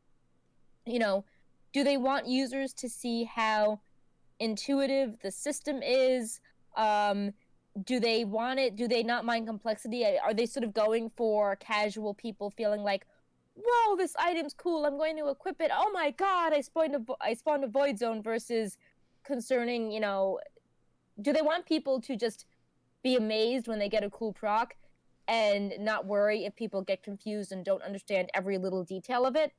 you know, do they want users to see how intuitive the system is? Do they want it? Do they not mind complexity? Are they sort of going for casual people feeling like, whoa, this item's cool, I'm going to equip it, oh my god, I spawned a void zone, versus concerning, do they want people to just be amazed when they get a cool proc and not worry if people get confused and don't understand every little detail of it?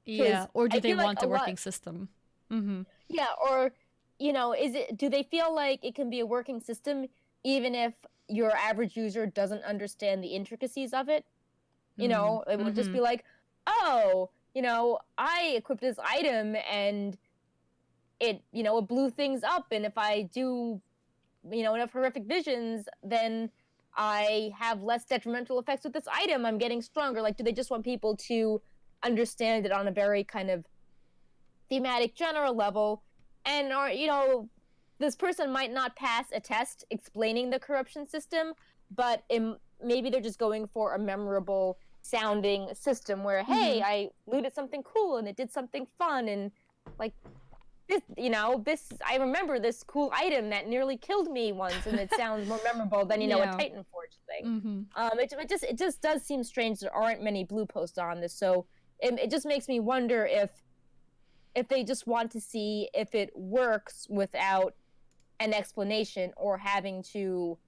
Yeah, Because or do I they feel like want a a lot, working system? Mm-hmm. yeah, or do they feel like it can be a working system even if your average user doesn't understand the intricacies of it? It would just Mm-hmm. be like, oh, I equipped this item and it blew things up, and if I do, enough horrific visions, then I have less detrimental effects with this item, I'm getting stronger. Like, do they just want people to understand it on a very kind of thematic general level? And, or, this person might not pass a test explaining the corruption system, but maybe they're just going for a memorable sounding system where, Mm-hmm. hey, I looted something cool and it did something fun, and like, this I remember this cool item that nearly killed me once, and it sounds more memorable than a Yeah. Titan Forge thing. Mm-hmm. It just does seem strange there aren't many blue posts on this, so it just makes me wonder if they just want to see if it works without an explanation, or having to,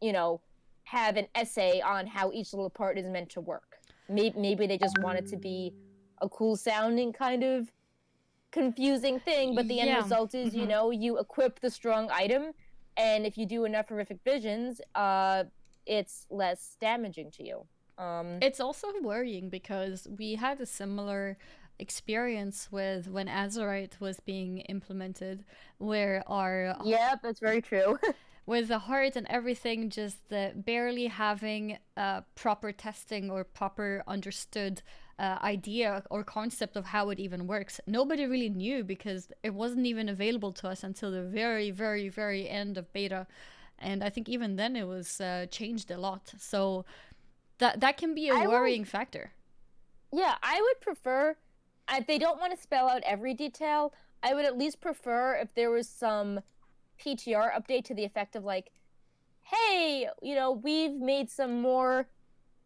you know have an essay on how each little part is meant to work. Maybe they just want it to be a cool sounding kind of confusing thing, but the end Yeah. result is, Mm-hmm. you equip the strong item, and if you do enough horrific visions, it's less damaging to you. It's also worrying because we had a similar experience with when Azerite was being implemented, where our Yep, that's very true. with the heart and everything, just barely having proper testing or proper understood idea or concept of how it even works. Nobody really knew because it wasn't even available to us until the very, very, very end of beta. And I think even then it was changed a lot. So that can be a I would, worrying factor. yeah, I would prefer, if they don't want to spell out every detail, I would at least prefer if there was some PTR update to the effect of like, hey, we've made some more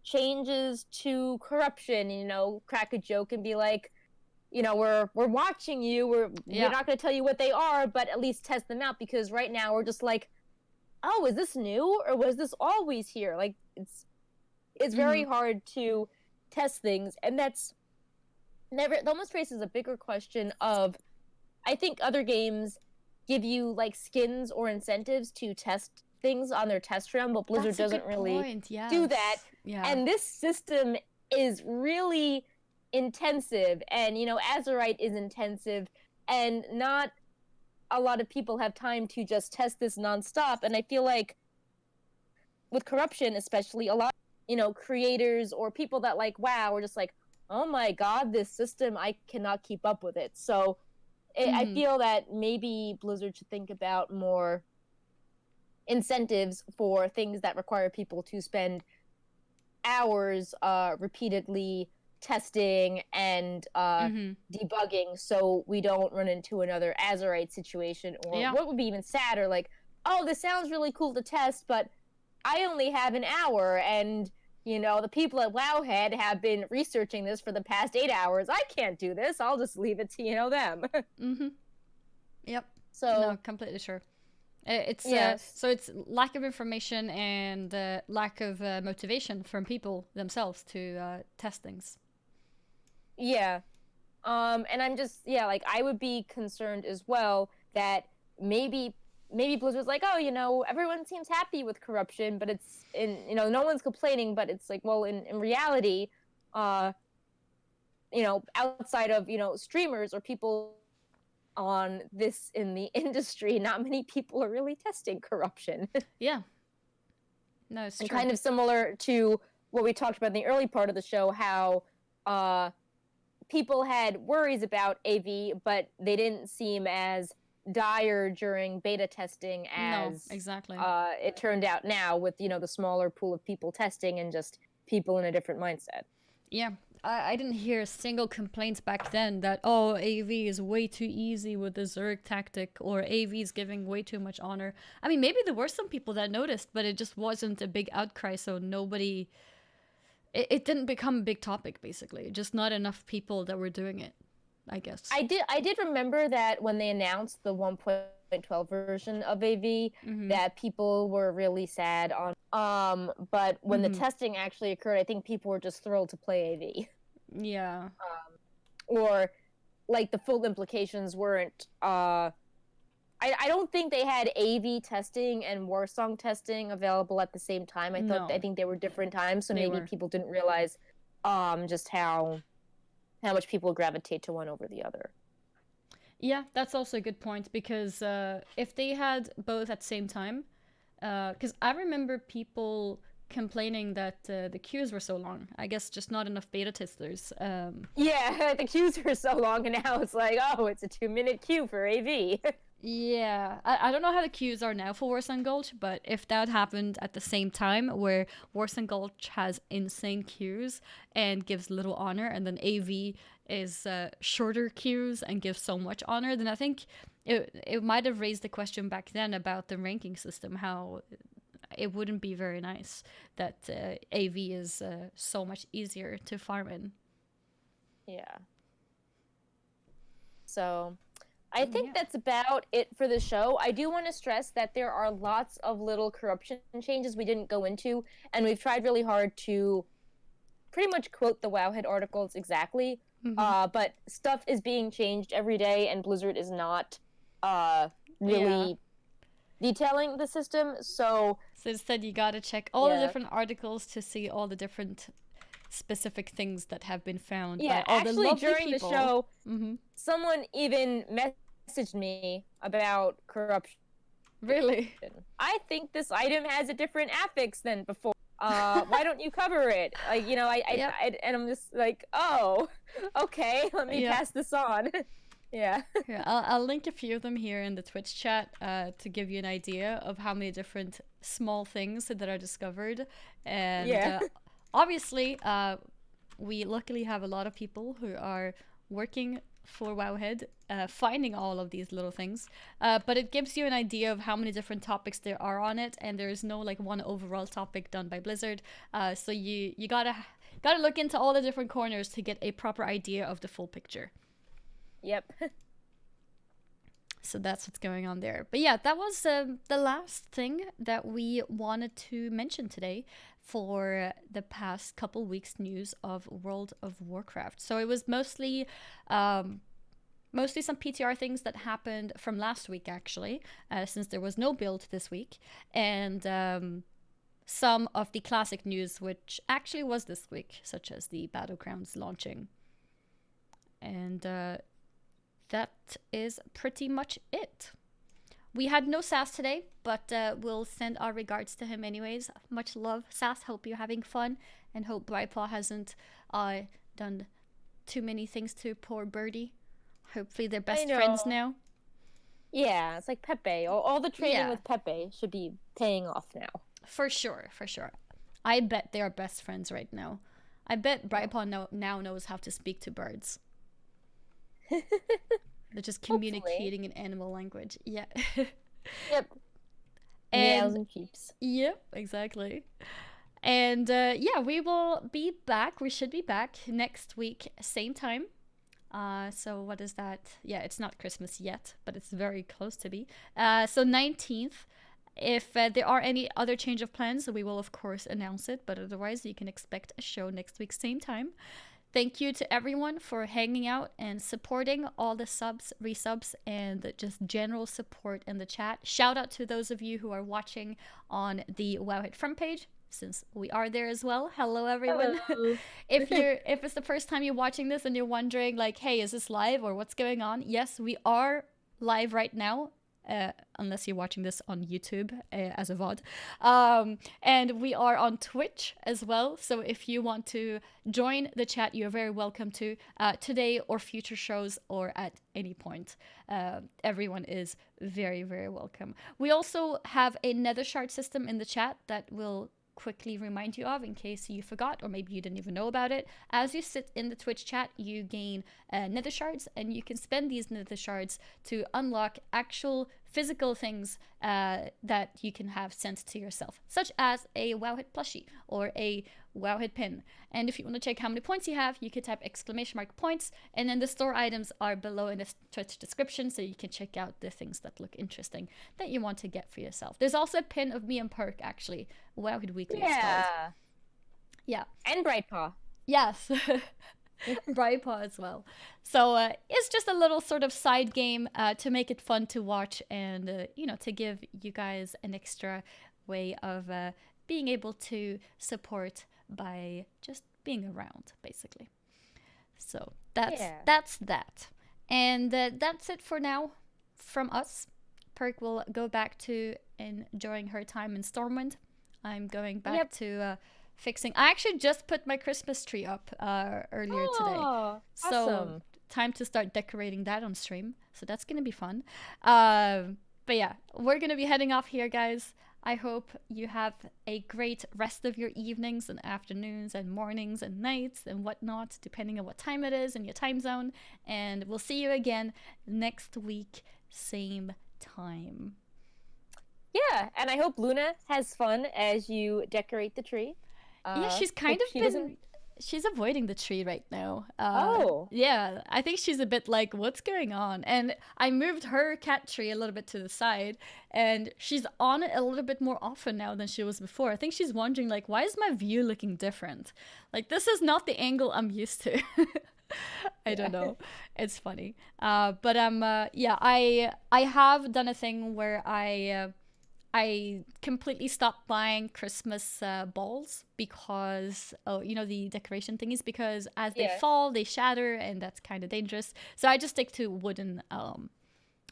changes to corruption, crack a joke and be like, we're watching you. We're Yeah. not going to tell you what they are, but at least test them out, because right now we're just like, oh, is this new or was this always here? Like it's very hard to test things, and that's never, it almost raises a bigger question of, I think other games give you like skins or incentives to test things on their test round, but Blizzard That's a doesn't good really point. do that. Yes. Yeah. And this system is really intensive, and Azerite is intensive, and not a lot of people have time to just test this nonstop. And I feel like with corruption, especially, a lot creators or people that like WoW are just like, oh my god, this system, I cannot keep up with it. So I feel that maybe Blizzard should think about more incentives for things that require people to spend hours repeatedly testing and debugging, so we don't run into another Azerite situation, or Yeah. what would be even sadder, like, oh, this sounds really cool to test, but I only have an hour, and the people at Wowhead have been researching this for the past 8 hours. I can't do this. I'll just leave it to them. Yep. So No, completely sure. It's yes, so it's lack of information and lack of motivation from people themselves to test things. yeah. And I'm just, yeah, like, I would be concerned as well that maybe Blizzard's like, oh, everyone seems happy with corruption, but it's no one's complaining, but it's like, well, in reality, outside of, streamers or people on this in the industry, not many people are really testing corruption. Yeah. No, it's And true. kind of similar to what we talked about in the early part of the show, how people had worries about AV, but they didn't seem as dire during beta testing No, as exactly. it turned out now, with the smaller pool of people testing and just people in a different mindset. Yeah. I didn't hear a single complaint back then that, oh, AV is way too easy with the Zerg tactic, or AV is giving way too much honor. I mean, maybe there were some people that noticed, but it just wasn't a big outcry, so nobody. It didn't become a big topic, basically. Just not enough people that were doing it, I guess. I did remember that when they announced the 1.12 version of AV, that people were really sad on. But when the testing actually occurred, I think people were just thrilled to play AV. Yeah. Or like the full implications weren't. I don't think they had AV testing and Warsong testing available at the same time. I think they were different times, so maybe people didn't realize just how much people gravitate to one over the other. Yeah, that's also a good point, because if they had both at the same time, because I remember people complaining that the queues were so long. I guess just not enough beta testers. Yeah, the queues are so long, and now it's like, oh, it's a 2-minute queue for AV. Yeah, I don't know how the queues are now for Warsong Gulch, but if that happened at the same time, where Warsong Gulch has insane queues and gives little honor, and then AV is shorter queues and gives so much honor, then I think it might have raised the question back then about the ranking system, how it wouldn't be very nice that AV is so much easier to farm in. Yeah. So I think that's about it for the show. I do want to stress that there are lots of little corruption changes we didn't go into, and we've tried really hard to pretty much quote the Wowhead articles exactly. But stuff is being changed every day, and Blizzard is not really detailing the system. So instead, you gotta check all the different articles to see all the different specific things that have been found. Yeah, by all actually, the during people. the show, someone even messaged me about corruption. Really? I think this item has a different affix than before. Why don't you cover it? Like, Yep. and I'm just like, oh, okay, let me Yep. pass this on. Yeah. Here, I'll link a few of them here in the Twitch chat to give you an idea of how many different small things that are discovered. And Yeah. obviously, we luckily have a lot of people who are working for Wowhead, finding all of these little things. But it gives you an idea of how many different topics there are on it, and there is no like one overall topic done by Blizzard. So you gotta look into all the different corners to get a proper idea of the full picture. Yep. So that's what's going on there. But yeah, that was the last thing that we wanted to mention today for the past couple weeks news of World of Warcraft. So it was mostly some PTR things that happened from last week, actually, since there was no build this week, and some of the classic news, which actually was this week, such as the Battlegrounds launching. And that is pretty much it. We had no Sass today, but we'll send our regards to him anyways. Much love, Sass. Hope you're having fun, and hope Brightpaw hasn't done too many things to poor Birdie. Hopefully they're best friends now. Yeah, it's like Pepe. All the training Yeah. with Pepe should be paying off now. For sure, for sure. I bet they are best friends right now. I bet Brightpaw now knows how to speak to birds. They're just communicating in animal language. Yeah. Yep. Meows and cheeps. Yep, exactly. And yeah, we will be back. We should be back next week, same time. So what is that? Yeah, it's not Christmas yet, but it's very close to be. So 19th. If there are any other change of plans, we will of course announce it. But otherwise, you can expect a show next week, same time. Thank you to everyone for hanging out and supporting all the subs, resubs, and just general support in the chat. Shout out to those of you who are watching on the Wowhead front page, since we are there as well. Hello, everyone. Hello. If it's the first time you're watching this and you're wondering, like, hey, is this live or what's going on? Yes, we are live right now. Unless you're watching this on YouTube as a VOD. And we are on Twitch as well. So if you want to join the chat, you're very welcome to today or future shows or at any point. Everyone is very, very welcome. We also have a nether shard system in the chat that will quickly remind you of in case you forgot or maybe you didn't even know about it. As you sit in the Twitch chat, you gain nether shards, and you can spend these nether shards to unlock actual physical things that you can have sent to yourself, such as a Wowhead plushie or a Wowhead pin. And if you want to check how many points you have, you can type !points, and then the store items are below in the Twitch description, so you can check out the things that look interesting that you want to get for yourself. There's also a pin of me and Perk, actually. Wowhead Weekly, it's called. Yeah. And Brightpaw. Yes. Brightpaw as well. So it's just a little sort of side game to make it fun to watch and, to give you guys an extra way of being able to support by just being around, basically. So that's that. And that's it for now from us. Perk will go back to enjoying her time in Stormwind. I'm going back to fixing. I actually just put my Christmas tree up earlier today. So awesome. Time to start decorating that on stream. So that's going to be fun. But yeah, we're going to be heading off here, guys. I hope you have a great rest of your evenings and afternoons and mornings and nights and whatnot, depending on what time it is in your time zone. And we'll see you again next week, same time. Yeah, and I hope Luna has fun as you decorate the tree. Yeah, she's she's avoiding the tree right now. Yeah, I think she's a bit like, what's going on? And I moved her cat tree a little bit to the side, and she's on it a little bit more often now than she was before. I think she's wondering, like, why is my view looking different? Like, this is not the angle I'm used to. I don't know. It's funny. But I have done a thing where I completely stopped buying Christmas balls because, the decoration thingies, because as they fall, they shatter, and that's kind of dangerous. So I just stick to wooden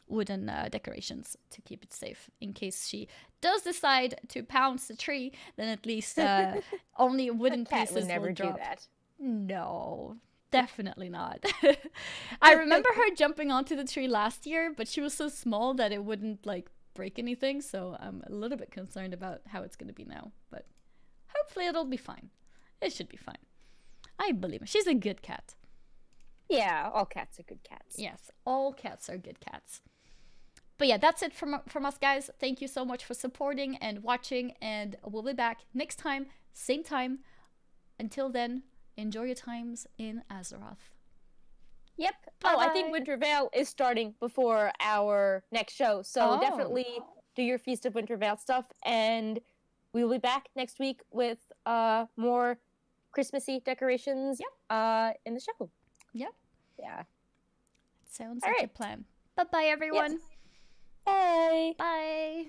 wooden decorations to keep it safe in case she does decide to pounce the tree. Then at least only wooden Cat pieces would never will do drop. that. No, definitely not. I remember her jumping onto the tree last year, but she was so small that it wouldn't like break anything. So I'm a little bit concerned about how it's going to be now. But hopefully it'll be fine. It should be fine. I believe her. She's a good cat. Yeah, all cats are good cats. Yes, all cats are good cats. But yeah, that's it from us, guys. Thank you so much for supporting and watching, and we'll be back next time, same time. Until then, enjoy your times in Azeroth. Yep. Bye-bye. Oh, I think Winter Veil is starting before our next show, so definitely do your Feast of Winter Veil stuff, and we will be back next week with more Christmassy decorations in the show. Yep. Yeah. Sounds like a plan. Bye-bye, everyone. Yes. Bye. Bye.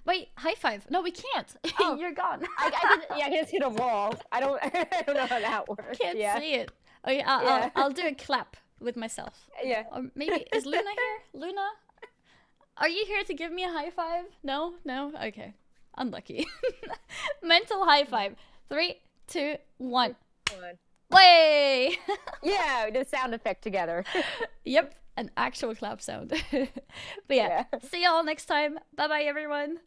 Wait, high five. No, we can't. Oh. You're gone. I can just hit a wall. I don't know how that works. Can't see it. Oh yeah, I'll do a clap with myself. Yeah. Or maybe, is Luna here? Luna? Are you here to give me a high five? No? No? Okay. Unlucky. Mental high five. 3, 2, 1. Way! Yeah, we did a sound effect together. Yep, an actual clap sound. But yeah, see y'all next time. Bye-bye, everyone.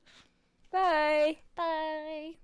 Bye. Bye.